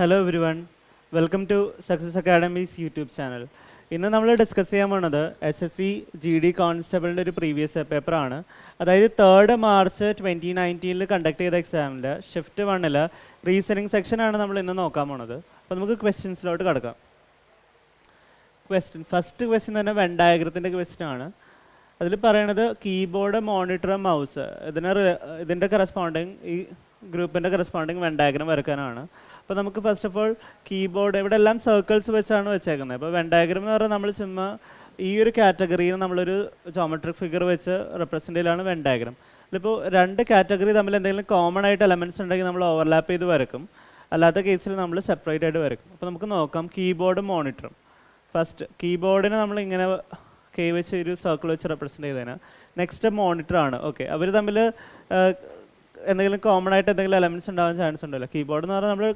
Hello everyone, welcome to Success Academy's YouTube channel. ഇന്ന് നമ്മൾ discuss ചെയ്യാൻ പോണത് SSC GD കോൺസ്റ്റബിളിൻ്റെ ഒരു പ്രീവിയസ് പേപ്പറാണ്. അതായത് 3 മാർച്ച് 2019 കണ്ടക്ട് ചെയ്ത എക്സാമിൻ്റെ ഷിഫ്റ്റ് 1 റീസണിങ് സെക്ഷനാണ് നമ്മൾ ഇന്ന് നോക്കാൻ പോണത്. അപ്പോൾ നമുക്ക് ക്വസ്റ്റ്യൻസിലോട്ട് കിടക്കാം. ഫസ്റ്റ് ക്വസ്റ്റ്യൻ തന്നെ വെൻ ഡയഗ്രത്തിൻ്റെ ക്വസ്റ്റ്യൻ ആണ്. അതിൽ പറയണത് കീബോർഡ്, മോണിറ്റർ, മൗസ് ഇതിൻ്റെ കറസ്പോണ്ടിങ് ഈ ഗ്രൂപ്പിൻ്റെ കറസ്പോണ്ടിങ് വെൻ ഡയഗ്രം വരയ്ക്കാനാണ്. അപ്പോൾ നമുക്ക് ഫസ്റ്റ് ഓഫ് ഓൾ കീബോർഡ് ഇവിടെ എല്ലാം സർക്കിൾസ് വെച്ചാണ് വെച്ചേക്കുന്നത്. അപ്പോൾ വെൻ ഡയഗ്രം എന്ന് പറഞ്ഞാൽ നമ്മൾ ചുമ്മാ ഈ ഒരു കാറ്റഗറിയിൽ നമ്മളൊരു ജോമെട്രിക് ഫിഗർ വെച്ച് റെപ്രസെൻ്റ് ചെയ്യലാണ് വെൻ ഡയഗ്രം. അതിലിപ്പോൾ രണ്ട് കാറ്റഗറി തമ്മിൽ എന്തെങ്കിലും കോമൺ ആയിട്ട് എലമെൻറ്റ്സ് ഉണ്ടെങ്കിൽ നമ്മൾ ഓവർലാപ്പ് ചെയ്ത് വരക്കും, അല്ലാത്ത കേസിൽ നമ്മൾ സെപ്പറേറ്റ് ആയിട്ട് വരക്കും. അപ്പോൾ നമുക്ക് നോക്കാം കീബോർഡും മോണിറ്ററും. ഫസ്റ്റ് കീബോർഡിനെ നമ്മൾ ഇങ്ങനെ വെച്ച് ഒരു സർക്കിൾ വെച്ച് റെപ്രസെൻ്റ് ചെയ്തതിന്. നെക്സ്റ്റ് മോണിറ്ററാണ്. ഓക്കെ, അവർ തമ്മിൽ എന്തെങ്കിലും കോമൺ ആയിട്ട് എന്തെങ്കിലും എലമെൻറ്റ്സ് ഉണ്ടാകാൻ ചാൻസ് ഉണ്ടല്ലോ. കീബോർഡ് എന്ന് പറഞ്ഞാൽ നമ്മൾ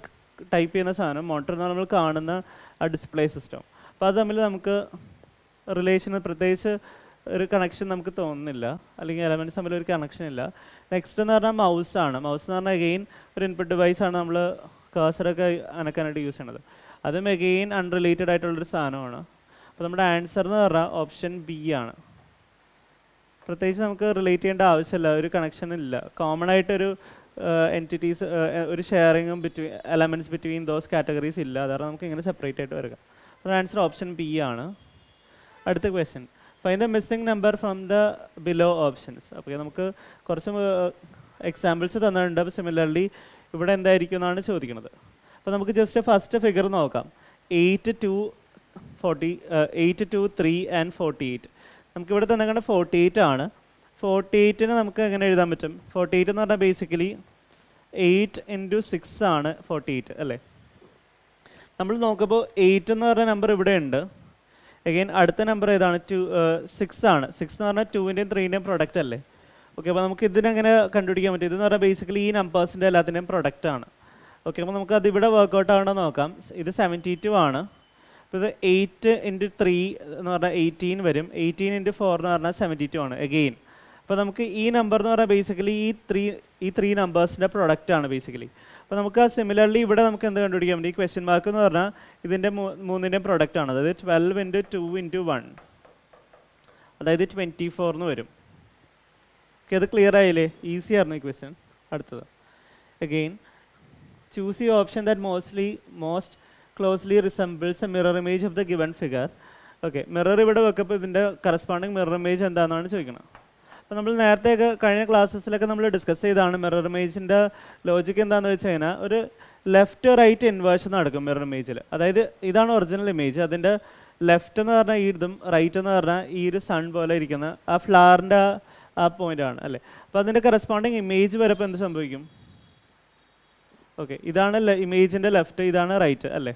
ടൈപ്പ് ചെയ്യുന്ന സാധനം, മോണിറ്റർ എന്ന് പറഞ്ഞാൽ നമ്മൾ കാണുന്ന ആ ഡിസ്പ്ലേ സിസ്റ്റം. അപ്പോൾ അത് തമ്മിൽ നമുക്ക് റിലേഷൻ പ്രത്യേകിച്ച് ഒരു കണക്ഷൻ നമുക്ക് തോന്നുന്നില്ല, അല്ലെങ്കിൽ എലമെൻറ്റ്സ് തമ്മിൽ ഒരു കണക്ഷൻ ഇല്ല. നെക്സ്റ്റ് എന്ന് പറഞ്ഞാൽ മൗസാണ്. മൗസ് എന്ന് പറഞ്ഞാൽ അഗെയിൻ ഒരു ഇൻപുട്ട് ഡിവൈസാണ്, നമ്മൾ കേഴ്സറൊക്കെ അനക്കാനായിട്ട് യൂസ് ചെയ്യണത്. അതും അഗെയിൻ അൺറിലേറ്റഡ് ആയിട്ടുള്ളൊരു സാധനമാണ്. അപ്പോൾ നമ്മുടെ ആൻസർ എന്ന് പറഞ്ഞാൽ ഓപ്ഷൻ ബി ആണ്. പ്രത്യേകിച്ച് നമുക്ക് റിലേറ്റ് ചെയ്യേണ്ട ആവശ്യമില്ല, ഒരു കണക്ഷൻ ഇല്ല, കോമൺ ആയിട്ടൊരു എൻറ്റിറ്റീസ് ഒരു ഷെയറിങ്ങും എലമെൻറ്റ്സ് ബിറ്റ്വീൻ ദോസ് കാറ്റഗറീസ് ഇല്ല. അതാണ് നമുക്ക് ഇങ്ങനെ സെപ്പറേറ്റ് ആയിട്ട് വരിക. അപ്പോൾ ആൻസർ ഓപ്ഷൻ ബി ആണ്. അടുത്ത question, find the missing number from the below options. അപ്പോൾ നമുക്ക് കുറച്ച് എക്സാമ്പിൾസ് തന്നിട്ടുണ്ട്. അപ്പോൾ സിമിലർലി ഇവിടെ എന്തായിരിക്കും എന്നാണ് ചോദിക്കുന്നത്. അപ്പോൾ നമുക്ക് ജസ്റ്റ് ഫസ്റ്റ് ഫിഗർ നോക്കാം. 8, 2, 3 ആൻഡ് 48. നമുക്കിവിടെ തന്നെ 48 ആണ്. 48ന് നമുക്ക് എങ്ങനെ എഴുതാൻ പറ്റും? 48 എന്ന് പറഞ്ഞാൽ ബേസിക്കലി 8 × 6 ആണ് 48 അല്ലേ. നമ്മൾ നോക്കുമ്പോൾ 8 എന്ന് പറഞ്ഞ നമ്പർ ഇവിടെ ഉണ്ട്. അഗെയിൻ അടുത്ത നമ്പർ ഏതാണ്? 6 ആണ്. 6 എന്ന് പറഞ്ഞാൽ 2ൻ്റെയും 3ൻ്റെയും പ്രൊഡക്റ്റ് അല്ലേ. ഓക്കെ, അപ്പോൾ നമുക്ക് ഇതിനെങ്ങനെ കണ്ടുപിടിക്കാൻ പറ്റും? ഇതെന്ന് പറഞ്ഞാൽ ബേസിക്കലി ഈ നമ്പേഴ്സിൻ്റെ എല്ലാത്തിൻ്റെയും പ്രൊഡക്റ്റ് ആണ്. ഓക്കെ, അപ്പോൾ നമുക്ക് അത് ഇവിടെ വർക്കൗട്ട് ആവണോ നോക്കാം. ഇത് 72 ആണ്. അപ്പോൾ ഇത് 8 × 3 എന്ന് പറഞ്ഞാൽ 18 വരും. 18 × 4 എന്ന് പറഞ്ഞാൽ 72 ആണ് അഗെയിൻ. അപ്പോൾ നമുക്ക് ഈ നമ്പർ എന്ന് പറഞ്ഞാൽ ബേസിക്കലി ഈ ത്രീ നമ്പേഴ്സിൻ്റെ പ്രൊഡക്റ്റ് ആണ് ബേസിക്കലി. അപ്പോൾ നമുക്ക് ആ സിമിലർലി ഇവിടെ നമുക്ക് എന്ത് കണ്ടുപിടിക്കാൻ പറ്റും? ഈ ക്വസ്റ്റ്യൻ മാർക്ക് എന്ന് പറഞ്ഞാൽ ഇതിൻ്റെ മൂന്നിൻ്റെയും പ്രൊഡക്റ്റ് ആണ്. അതായത് 12 × 2 × 1, അതായത് 24 എന്ന് വരും. ഓക്കെ, അത് ക്ലിയർ ആയില്ലേ? ഈസി ആയിരുന്നു ഈ ക്വസ്റ്റ്യൻ. അടുത്തത് അഗെയിൻ, ചൂസ് ഈ option that most closely resembles A mirror image of the given figure. Okay, mirror ഇവിടെ വെക്കപ്പോൾ ഇതിൻ്റെ കറസ്പോണ്ടിങ് മിറർ ഇമേജ് എന്താണെന്നാണ് ചോദിക്കുന്നത്. അപ്പോൾ നമ്മൾ നേരത്തെയൊക്കെ കഴിഞ്ഞ ക്ലാസ്സസിലൊക്കെ നമ്മൾ ഡിസ്കസ് ചെയ്താണ് മിറർ ഇമേജിൻ്റെ ലോജിക്ക് എന്താണെന്ന് വെച്ച് കഴിഞ്ഞാൽ ഒരു ലെഫ്റ്റ് റൈറ്റ് ഇൻവേർഷൻ നടക്കും മിറർ ഇമേജിൽ. അതായത് ഇതാണ് ഒറിജിനൽ ഇമേജ്, അതിൻ്റെ ലെഫ്റ്റ് എന്ന് പറഞ്ഞാൽ ഈ ഇതും റൈറ്റ് എന്ന് പറഞ്ഞാൽ ഈ ഒരു സൺ പോലെ ഇരിക്കുന്ന ആ ഫ്ലവറിൻ്റെ ആ പോയിൻ്റ് ആണ് അല്ലേ. അപ്പോൾ അതിൻ്റെ കറസ്പോണ്ടിങ് ഇമേജ് വരപ്പോൾ എന്ത് സംഭവിക്കും? ഓക്കെ, ഇതാണ് ഇമേജിൻ്റെ ലെഫ്റ്റ്, ഇതാണ് റൈറ്റ് അല്ലേ.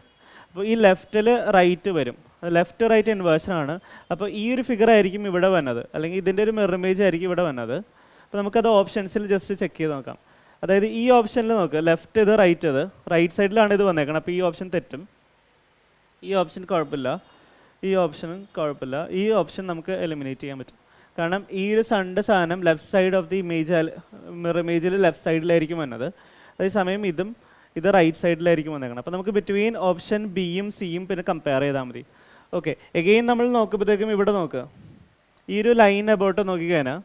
അപ്പോൾ ഈ ലെഫ്റ്റിൽ റൈറ്റ് വരും, അത് ലെഫ്റ്റ് റൈറ്റ് ഇൻവേർഷനാണ്. അപ്പോൾ ഈ ഒരു ഫിഗർ ആയിരിക്കും ഇവിടെ വന്നത്, അല്ലെങ്കിൽ ഇതിൻ്റെ ഒരു മിറർ ഇമേജ് ആയിരിക്കും ഇവിടെ വന്നത്. അപ്പോൾ നമുക്കത് ഓപ്ഷൻസിൽ ജസ്റ്റ് ചെക്ക് ചെയ്ത് നോക്കാം. അതായത് ഈ ഓപ്ഷനിൽ നോക്കുക, ലെഫ്റ്റ് ഇത് റൈറ്റ് സൈഡിലാണ് ഇത് വന്നേക്കണം. അപ്പോൾ ഈ ഓപ്ഷൻ തെറ്റും, ഈ ഓപ്ഷൻ കുഴപ്പമില്ല, ഈ ഓപ്ഷനും കുഴപ്പമില്ല. ഈ ഓപ്ഷൻ നമുക്ക് എലിമിനേറ്റ് ചെയ്യാൻ പറ്റും. കാരണം ഈ ഒരു സൺഡ് സാധനം left side of the image mirror ഇമേജിൽ ലെഫ്റ്റ് സൈഡിലായിരിക്കും വന്നത്. അതേസമയം ഇത് റൈറ്റ് സൈഡിലായിരിക്കും വന്നേക്കണം. അപ്പോൾ നമുക്ക് ബിറ്റ്വീൻ ഓപ്ഷൻ ബിയും സിയും പിന്നെ കമ്പയർ ചെയ്താൽ മതി. ഓക്കെ, എഗെയിൻ നമ്മൾ നോക്കുമ്പോഴത്തേക്കും ഇവിടെ നോക്കുക, ഈ ഒരു ലൈൻ അബൌട്ട് നോക്കിക്കഴിഞ്ഞാൽ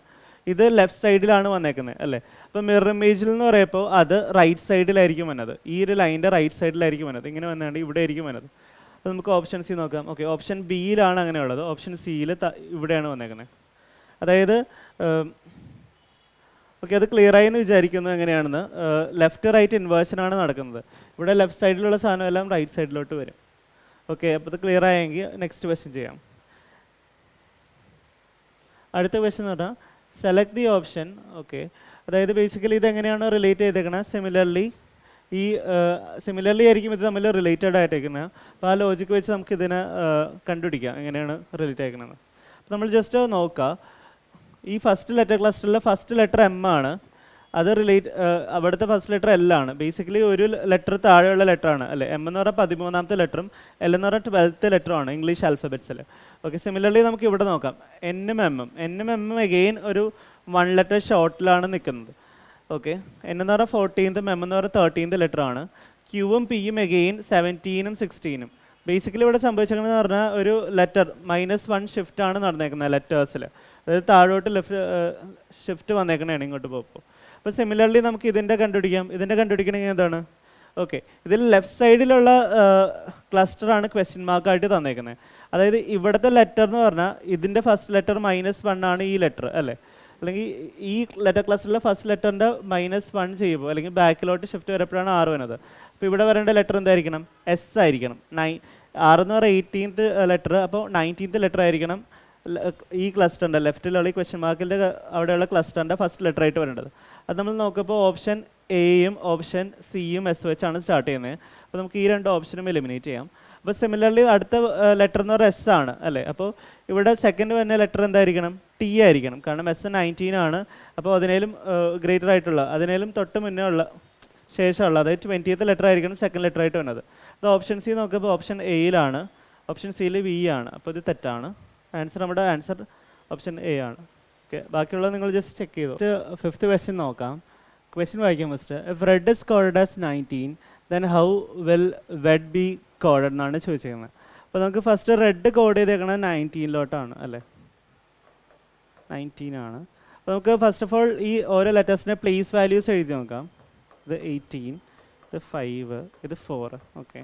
ഇത് ലെഫ്റ്റ് സൈഡിലാണ് വന്നേക്കുന്നത് അല്ലേ. അപ്പോൾ മിറർ ഇമേജിൽ എന്ന് പറയുമ്പോൾ അത് റൈറ്റ് സൈഡിലായിരിക്കും വന്നത്, ഈ ഒരു ലൈൻ്റെ റൈറ്റ് സൈഡിലായിരിക്കും വന്നത്. ഇങ്ങനെ വന്നുകൊണ്ട് ഇവിടെ ആയിരിക്കും വന്നത്. അപ്പോൾ നമുക്ക് ഓപ്ഷൻ സി നോക്കാം. ഓക്കെ, ഓപ്ഷൻ ബിയിലാണ് അങ്ങനെയുള്ളത്, ഓപ്ഷൻ സിയിൽ ഇവിടെയാണ് വന്നേക്കുന്നത്. അതായത് ഓക്കെ, അത് ക്ലിയർ ആയി എന്ന് വിചാരിക്കുന്നു. എങ്ങനെയാണെന്ന് ലെഫ്റ്റ് റൈറ്റ് ഇൻവേർഷനാണ് നടക്കുന്നത്. ഇവിടെ ലെഫ്റ്റ് സൈഡിലുള്ള സാധനം എല്ലാം റൈറ്റ് സൈഡിലോട്ട് വരും. ഓക്കെ, അപ്പോൾ ഇത് ക്ലിയർ ആയെങ്കിൽ നെക്സ്റ്റ് ക്വസ്റ്റ്യൻ ചെയ്യാം. അടുത്ത ക്വസ്റ്റ്യൻ എന്ന് പറഞ്ഞാൽ സെലക്ട് ദി ഓപ്ഷൻ. ഓക്കെ, അതായത് ബേസിക്കലി ഇതെങ്ങനെയാണ് റിലേറ്റ് ചെയ്തേക്കുന്നത്? സിമിലർലി ആയിരിക്കും ഇത് തമ്മിൽ റിലേറ്റഡ് ആയിട്ടേക്കുന്നത്. അപ്പോൾ ആ ലോജിക്ക് വെച്ച് നമുക്ക് ഇതിനെ കണ്ടുപിടിക്കാം എങ്ങനെയാണ് റിലേറ്റ് ആയിരിക്കുന്നത്. അപ്പോൾ നമ്മൾ ജസ്റ്റ് നോക്കുക, ഈ ഫസ്റ്റ് ലെറ്റർ ക്ലസ്റ്ററിലെ ഫസ്റ്റ് ലെറ്റർ എം ആണ്, അത് അവിടുത്തെ ഫസ്റ്റ് ലെറ്റർ എൽ ആണ്. ബേസിക്കലി ഒരു ലെറ്റർ താഴെയുള്ള ലെറ്റർ ആണ് അല്ലേ. എം എന്ന് പറഞ്ഞാൽ 13ാമത്തെ ലെറ്ററും എൽ എന്ന് പറഞ്ഞാൽ 12th ലെറ്ററും ആണ് ഇംഗ്ലീഷ് ആൽഫബറ്റ്സിൽ. ഓക്കെ, സിമിലർലി നമുക്ക് ഇവിടെ നോക്കാം, എന്നും എമ്മും അഗെയിൻ ഒരു 1 ലെറ്റർ ഷോർട്ടിലാണ് നിൽക്കുന്നത്. ഓക്കെ, എൻ എന്ന് പറഞ്ഞാൽ 14th, എം എന്ന് പറഞ്ഞാൽ 13th ലെറ്റർ ആണ്. ക്യൂവും പിയും എഗെയിൻ 17ഉം 16ഉം. ബേസിക്കലി ഇവിടെ സംഭവിച്ചേക്കണമെന്ന് പറഞ്ഞാൽ ഒരു ലെറ്റർ -1 ഷിഫ്റ്റ് ആണ് നടന്നേക്കുന്നത് ലെറ്റേഴ്സിൽ, അതായത് താഴോട്ട് ഷിഫ്റ്റ് വന്നേക്കണതാണ് ഇങ്ങോട്ട് പോകുമ്പോൾ. അപ്പോൾ സിമിലർലി നമുക്ക് ഇതിൻ്റെ കണ്ടുപിടിക്കണമെങ്കിൽ എന്താണ്? ഓക്കെ, ഇതിൽ ലെഫ്റ്റ് സൈഡിലുള്ള ക്ലസ്റ്ററാണ് ക്വസ്റ്റ്യൻ മാർക്കായിട്ട് തന്നേക്കുന്നത്. അതായത് ഇവിടുത്തെ ലെറ്റർ എന്ന് പറഞ്ഞാൽ ഇതിൻ്റെ ഫസ്റ്റ് ലെറ്റർ -1 ആണ് ഈ ലെറ്റർ അല്ലേ, അല്ലെങ്കിൽ ഈ ലെറ്റർ ക്ലസ്റ്ററിലെ ഫസ്റ്റ് ലെറ്ററിൻ്റെ -1 ചെയ്യുമ്പോൾ അല്ലെങ്കിൽ ബാക്കിലോട്ട് ഷിഫ്റ്റ് വരപ്പോഴാണ് 6 വരുന്നത്. അപ്പോൾ ഇവിടെ വരേണ്ട ലെറ്റർ എന്തായിരിക്കണം? എസ് ആയിരിക്കണം. 6 എന്ന് പറഞ്ഞാൽ 18th ലെറ്റർ, അപ്പോൾ 19th ലെറ്റർ ആയിരിക്കണം ഈ ക്ലസ്റ്ററിൻ്റെ ലെഫ്റ്റിലുള്ള ഈ ക്വസ്റ്റ്യൻ മാർക്കിൻ്റെ അവിടെയുള്ള ക്ലസ്റ്ററിൻ്റെ ഫസ്റ്റ് ലെറ്റർ ആയിട്ട് വരേണ്ടത്. അത് നമ്മൾ നോക്കുമ്പോൾ ഓപ്ഷൻ എയും ഓപ്ഷൻ സിയും എസ് വെച്ചാണ് സ്റ്റാർട്ട് ചെയ്യുന്നത്. അപ്പോൾ നമുക്ക് ഈ 2 ഓപ്ഷനും എലിമിനേറ്റ് ചെയ്യാം. അപ്പോൾ സിമിലർലി അടുത്ത ലെറ്റർ എന്ന് പറയുന്നത് എസ് ആണ് അല്ലേ. അപ്പോൾ ഇവിടെ സെക്കൻഡ് വരുന്ന ലെറ്റർ എന്തായിരിക്കണം? ടി ആയിരിക്കണം, കാരണം എസ് 19 ആണ്. അപ്പോൾ അതിനേലും ഗ്രേറ്റർ ആയിട്ടുള്ള, അതിനേലും തൊട്ട് മുന്നേ ഉള്ള ശേഷമുള്ള, അതായത് 20th ലെറ്റർ ആയിരിക്കണം സെക്കൻഡ് ലെറ്റർ ആയിട്ട് വന്നത്. അത് ഓപ്ഷൻ സി നോക്കുമ്പോൾ ഓപ്ഷൻ എയിലാണ്, ഓപ്ഷൻ സിയിൽ വി ആണ്. അപ്പോൾ ഇത് തെറ്റാണ്. നമ്മുടെ ആൻസർ ഓപ്ഷൻ എ ആണ്. ഓക്കെ, ബാക്കിയുള്ളത് നിങ്ങൾ ജസ്റ്റ് ചെക്ക് ചെയ്തു. ഫിഫ്ത്ത് ക്വസ്റ്റ്യൻ നോക്കാം. ക്വസ്റ്റ്യൻ വായിക്കാം first. If red is coded as 19 then how will wed B coded എന്നാണ് ചോദിച്ചിരിക്കുന്നത്. അപ്പോൾ നമുക്ക് ഫസ്റ്റ് റെഡ് കോഡ് ചെയ്തേക്കണത് 19ലോട്ടാണ് അല്ലേ, 19 ആണ്. അപ്പോൾ നമുക്ക് ഫസ്റ്റ് ഓഫ് ഓൾ ഈ ഓരോ ലെറ്റേഴ്സിൻ്റെ പ്ലേസ് വാല്യൂസ് എഴുതി നോക്കാം. ഇത് 18, ഇത് 5, ഇത് 4. ഓക്കെ,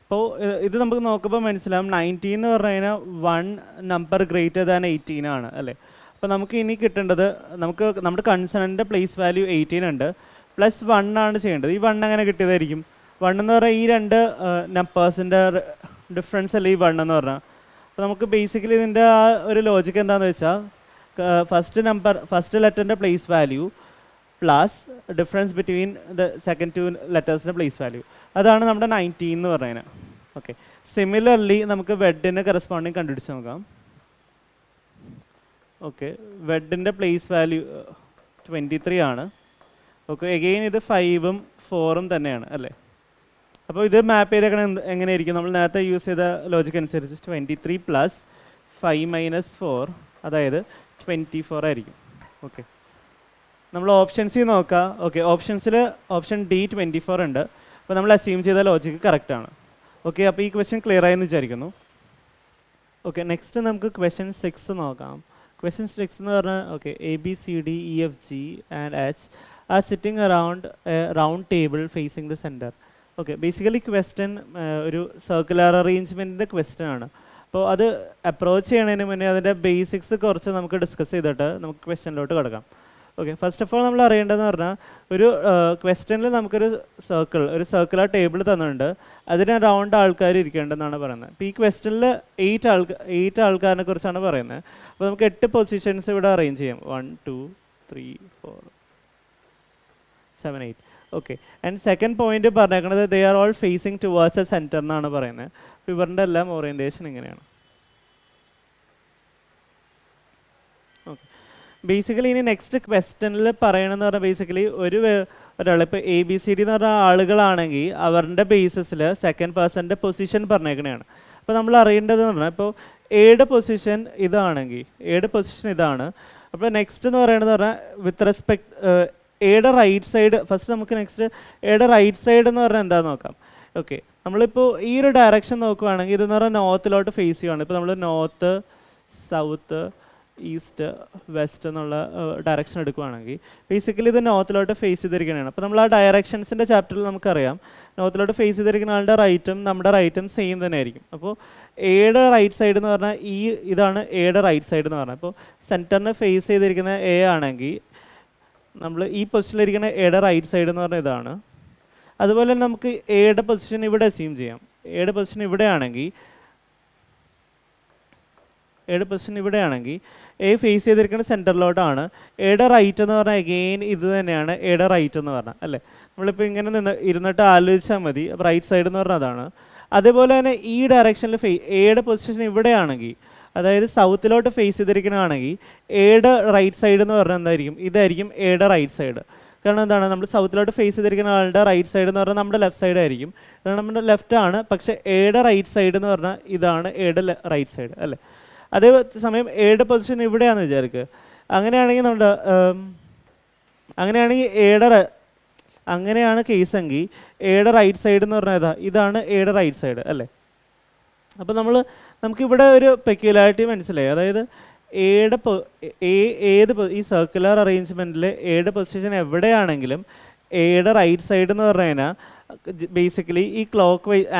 അപ്പോൾ ഇത് നമുക്ക് നോക്കുമ്പോൾ മനസ്സിലാവും 19 എന്ന് പറഞ്ഞു കഴിഞ്ഞാൽ 1 നമ്പർ ഗ്രേറ്റർ ദാൻ 18 ആണ് അല്ലേ. അപ്പോൾ നമുക്ക് ഇനി കിട്ടേണ്ടത്, നമുക്ക് നമ്മുടെ കൺസണൻ്റെ പ്ലേസ് വാല്യൂ 18 ഉണ്ട്, +1 ആണ് ചെയ്യേണ്ടത്. ഈ 1 അങ്ങനെ കിട്ടിയതായിരിക്കും. 1 എന്ന് പറഞ്ഞാൽ ഈ 2 നമ്പേഴ്സിൻ്റെ ഡിഫറൻസ് അല്ലേ ഈ 1 എന്ന് പറഞ്ഞാൽ. അപ്പോൾ നമുക്ക് ബേസിക്കലി ഇതിൻ്റെ ആ ഒരു ലോജിക്ക് എന്താണെന്ന് വെച്ചാൽ ഫസ്റ്റ് ലെറ്ററിൻ്റെ place value plus difference between the second 2 ലെറ്റേഴ്സിൻ്റെ പ്ലേസ് വാല്യൂ, അതാണ് നമ്മുടെ 19 എന്ന് പറയുന്നത്. ഓക്കെ, സിമിലർലി നമുക്ക് വെഡിന് കറസ്പോണ്ടിങ് കണ്ടുപിടിച്ച് നോക്കാം. ഓക്കെ, വെഡിൻ്റെ പ്ലേസ് വാല്യൂ 23 ആണ്. ഓക്കെ, എഗെയിൻ ഇത് 5ഉം 4ഉം തന്നെയാണ് അല്ലേ. അപ്പോൾ ഇത് മാപ്പ് ചെയ്തേക്കണ എങ്ങനെയായിരിക്കും? നമ്മൾ നേരത്തെ യൂസ് ചെയ്ത ലോജിക്ക് അനുസരിച്ച് 23 + 5 - 4 അതായത് 24 ആയിരിക്കും. ഓക്കെ, നമ്മൾ ഓപ്ഷൻസിൽ നോക്കാം. ഓക്കെ, ഓപ്ഷൻസിൽ ഓപ്ഷൻ ഡി 24 ഉണ്ട്. അപ്പോൾ നമ്മൾ അസ്യൂം ചെയ്ത ലോജിക്ക് കറക്റ്റാണ്. ഓക്കെ, അപ്പോൾ ഈ ക്വസ്റ്റ്യൻ ക്ലിയർ ആയെന്ന് വിചാരിക്കുന്നു. ഓക്കെ, നെക്സ്റ്റ് നമുക്ക് ക്വസ്റ്റ്യൻ 6 നോക്കാം. ക്വസ്റ്റ്യൻ 6 എന്ന് പറഞ്ഞാൽ okay, ABCDEFG and H are sitting around round table phasing the centre. Okay, basically question ഒരു സർക്കുലർ അറേഞ്ച്മെൻറ്റിൻ്റെ ക്വസ്റ്റ്യൻ ആണ്. അപ്പോൾ അത് അപ്രോച്ച് ചെയ്യണതിന് മുന്നേ അതിൻ്റെ ബേസിക്സ് കുറച്ച് നമുക്ക് ഡിസ്കസ് ചെയ്തിട്ട് നമുക്ക് ക്വസ്റ്റ്യനിലോട്ട് കിടക്കാം. ഓക്കെ, ഫസ്റ്റ് ഓഫ് ഓൾ നമ്മൾ അറിയേണ്ടതെന്ന് പറഞ്ഞാൽ ഒരു ക്വസ്റ്റ്യനിൽ നമുക്കൊരു സർക്കുലർ ടേബിൾ തന്നിട്ടുണ്ട്, അതിന് റൗണ്ട് ആൾക്കാർ ഇരിക്കേണ്ടതെന്നാണ് പറയുന്നത്. ഇപ്പോൾ ഈ ക്വസ്റ്റ്യനിൽ 8 ആൾക്കാരിനെ കുറിച്ചാണ് പറയുന്നത്. അപ്പോൾ നമുക്ക് 8 പൊസിഷൻസ് ഇവിടെ അറേഞ്ച് ചെയ്യാം. 1 2 3 4 7 8. ഓക്കെ, ആൻഡ് സെക്കൻഡ് പോയിന്റ് പറഞ്ഞേക്കുന്നത് they are all facing towards a centre എന്നാണ് പറയുന്നത്. അപ്പോൾ ഇവരുടെ എല്ലാം ഓറിയൻറ്റേഷൻ ഇങ്ങനെയാണ്. ഓക്കെ, ബേസിക്കലി ഇനി നെക്സ്റ്റ് ക്വസ്റ്റ്യനിൽ പറയണമെന്ന് പറഞ്ഞാൽ ബേസിക്കലി ഒരാൾ ഇപ്പോൾ ABCD എന്ന് പറഞ്ഞ ആളുകളാണെങ്കിൽ അവരുടെ ബേസിസിൽ സെക്കൻഡ് പേഴ്സൻ്റെ പൊസിഷൻ പറഞ്ഞേക്കണതാണ്. അപ്പോൾ നമ്മൾ അറിയേണ്ടതെന്ന് പറഞ്ഞാൽ ഇപ്പോൾ എയുടെ പൊസിഷൻ ഇതാണെങ്കിൽ ഇതാണ്. അപ്പോൾ നെക്സ്റ്റ് എന്ന് പറയുന്നത് പറഞ്ഞാൽ വിത്ത് റെസ്പെക്ട് എയുടെ റൈറ്റ് സൈഡ്, ഫസ്റ്റ് നമുക്ക് നെക്സ്റ്റ് എയുടെ റൈറ്റ് സൈഡ് എന്ന് പറഞ്ഞാൽ എന്താണെന്ന് നോക്കാം. ഓക്കെ, നമ്മളിപ്പോൾ ഈ ഒരു ഡയറക്ഷൻ നോക്കുകയാണെങ്കിൽ ഇതെന്ന് പറഞ്ഞാൽ നോർത്തിലോട്ട് ഫേസ് ചെയ്യുകയാണ്. ഇപ്പോൾ നമ്മൾ നോർത്ത്, സൗത്ത്, ഈസ്റ്റ്, വെസ്റ്റ് എന്നുള്ള ഡയറക്ഷൻ എടുക്കുകയാണെങ്കിൽ ബേസിക്കലി ഇത് നോർത്തിലോട്ട് ഫേസ് ചെയ്തിരിക്കുന്നതാണ്. അപ്പോൾ നമ്മൾ ആ ഡയറക്ഷൻസിൻ്റെ ചാപ്റ്ററിൽ നമുക്കറിയാം നോർത്തിലോട്ട് ഫേസ് ചെയ്തിരിക്കുന്ന ആളുടെ റൈറ്റും നമ്മുടെ റൈറ്റും സെയിം തന്നെ ആയിരിക്കും. അപ്പോൾ എയുടെ റൈറ്റ് സൈഡ് എന്ന് പറഞ്ഞാൽ ഇതാണ് എയുടെ റൈറ്റ് സൈഡ് എന്ന് പറഞ്ഞാൽ. അപ്പോൾ സെൻറ്ററിന് ഫേസ് ചെയ്തിരിക്കുന്ന എ ആണെങ്കിൽ നമ്മൾ ഈ പൊസിഷനിലിരിക്കുന്ന എയുടെ റൈറ്റ് സൈഡ് എന്ന് പറഞ്ഞാൽ ഇതാണ്. അതുപോലെ നമുക്ക് എയുടെ പൊസിഷൻ ഇവിടെ അസ്യൂം ചെയ്യാം. എയുടെ പൊസിഷൻ ഇവിടെയാണെങ്കിൽ എ ഫേസ് ചെയ്തിരിക്കുന്ന സെൻറ്ററിലോട്ടാണ്. എയുടെ റൈറ്റ് എന്ന് പറഞ്ഞാൽ എഗെയിൻ ഇത് തന്നെയാണ് എയുടെ റൈറ്റ് എന്ന് പറഞ്ഞാൽ അല്ലേ. നമ്മളിപ്പോൾ ഇങ്ങനെ ഇരുന്നിട്ട് ആലോചിച്ചാൽ മതി. അപ്പോൾ റൈറ്റ് സൈഡ് എന്ന് പറഞ്ഞാൽ അതാണ്. അതേപോലെ തന്നെ ഈ ഡയറക്ഷനിൽ എയുടെ പൊസിഷൻ ഇവിടെയാണെങ്കിൽ, അതായത് സൗത്തിലോട്ട് ഫേസ് ചെയ്തിരിക്കുന്നതാണെങ്കിൽ എയുടെ റൈറ്റ് സൈഡ് എന്ന് പറഞ്ഞാൽ എന്തായിരിക്കും? ഇതായിരിക്കും എയുടെ റൈറ്റ് സൈഡ്. കാരണം എന്താണ്, നമ്മൾ സൗത്തിലോട്ട് ഫേസ് ചെയ്തിരിക്കുന്ന ആളുടെ റൈറ്റ് സൈഡ് എന്ന് പറഞ്ഞാൽ നമ്മുടെ ലെഫ്റ്റ് സൈഡ് ആയിരിക്കും. കാരണം നമ്മുടെ ലെഫ്റ്റ് ആണ്, പക്ഷേ എയുടെ റൈറ്റ് സൈഡ് എന്ന് പറഞ്ഞാൽ ഇതാണ് എയുടെ റൈറ്റ് സൈഡ് അല്ലേ. അതേ സമയം എയുടെ പൊസിഷൻ ഇവിടെയാണെന്ന് വിചാരിക്കുക. അങ്ങനെയാണെങ്കിൽ അങ്ങനെയാണ് കേസെങ്കിൽ എയുടെ റൈറ്റ് സൈഡ് എന്ന് പറഞ്ഞാൽ ഇതാണ് എയുടെ റൈറ്റ് സൈഡ് അല്ലേ. അപ്പോൾ നമുക്കിവിടെ ഒരു പെക്യുലാരിറ്റി മനസ്സിലായി. അതായത് എയുടെ ഈ സർക്കുലർ അറേഞ്ച്മെൻറ്റിൽ എയുടെ പൊസിഷൻ എവിടെയാണെങ്കിലും എയുടെ റൈറ്റ് സൈഡ് എന്ന് പറഞ്ഞു കഴിഞ്ഞാൽ ബേസിക്കലി ഈ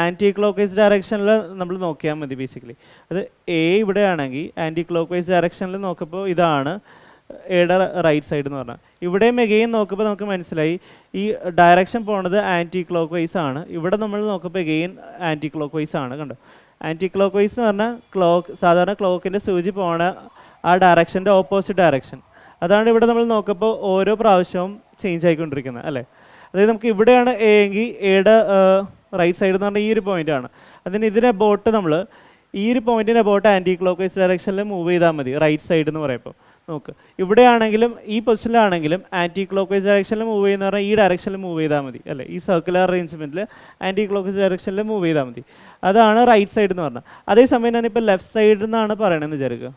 ആൻറ്റി ക്ലോക്ക് വൈസ് ഡയറക്ഷനിൽ നമ്മൾ നോക്കിയാൽ മതി. ബേസിക്കലി അത് എ ഇവിടെയാണെങ്കിൽ ആൻറ്റി ക്ലോക്ക് വൈസ് ഡയറക്ഷനിൽ നോക്കുമ്പോൾ ഇതാണ് എയുടെ റൈറ്റ് സൈഡ് എന്ന് പറഞ്ഞാൽ. ഇവിടെയും എഗെയിൻ നോക്കുമ്പോൾ നമുക്ക് മനസ്സിലായി ഈ ഡയറക്ഷൻ പോണത് ആൻറ്റി ക്ലോക്ക് വൈസ് ആണ്. ഇവിടെ നമ്മൾ നോക്കുമ്പോൾ എഗെയിൻ ആൻറ്റി ക്ലോക്ക് വൈസ് ആണ്. കണ്ടോ, ആൻറ്റി ക്ലോക്ക് വൈസ് എന്ന് പറഞ്ഞാൽ സാധാരണ ക്ലോക്കിൻ്റെ സൂചി പോണ ആ ഡയറക്ഷൻ്റെ ഓപ്പോസിറ്റ് ഡയറക്ഷൻ. അതാണ് ഇവിടെ നമ്മൾ നോക്കുമ്പോൾ ഓരോ പ്രാവശ്യവും ചേഞ്ച് ആയിക്കൊണ്ടിരിക്കുന്നത് അല്ലേ. അതായത് നമുക്ക് ഇവിടെയാണ് എ എങ്കിൽ എയുടെ റൈറ്റ് സൈഡ് എന്ന് പറഞ്ഞാൽ ഈ ഒരു പോയിൻ്റാണ്. ഇതിന് അബൌട്ട് നമ്മൾ ഈ ഒരു പോയിൻറ്റിന് അബൌട്ട് ആൻറ്റി ക്ലോക്ക് വൈസ് ഡയറക്ഷനിൽ മൂവ് ചെയ്താൽ മതി റൈറ്റ് സൈഡ് എന്ന് പറയുമ്പോൾ. നോക്ക്, ഇവിടെയാണെങ്കിലും ഈ പൊസിഷനിലാണെങ്കിലും ആൻറ്റി ക്ലോക്ക് വൈസ് ഡയറക്ഷനിൽ മൂവ് ചെയ്യുന്ന പറഞ്ഞാൽ ഈ ഡയറക്ഷനിൽ മൂവ് ചെയ്താൽ മതി അല്ലേ. ഈ സർക്കുലർ അറേഞ്ച്മെൻറ്റിൽ ആൻറ്റി ക്ലോക്ക് വൈസ് ഡയറക്ഷനിൽ മൂവ് ചെയ്താൽ മതി. അതാണ് റൈറ്റ് സൈഡ് എന്ന് പറഞ്ഞാൽ. അതേസമയം ഞാനിപ്പോൾ ലെഫ്റ്റ് സൈഡ് എന്നാണ് പറയണമെന്ന് വിചാരിക്കുക.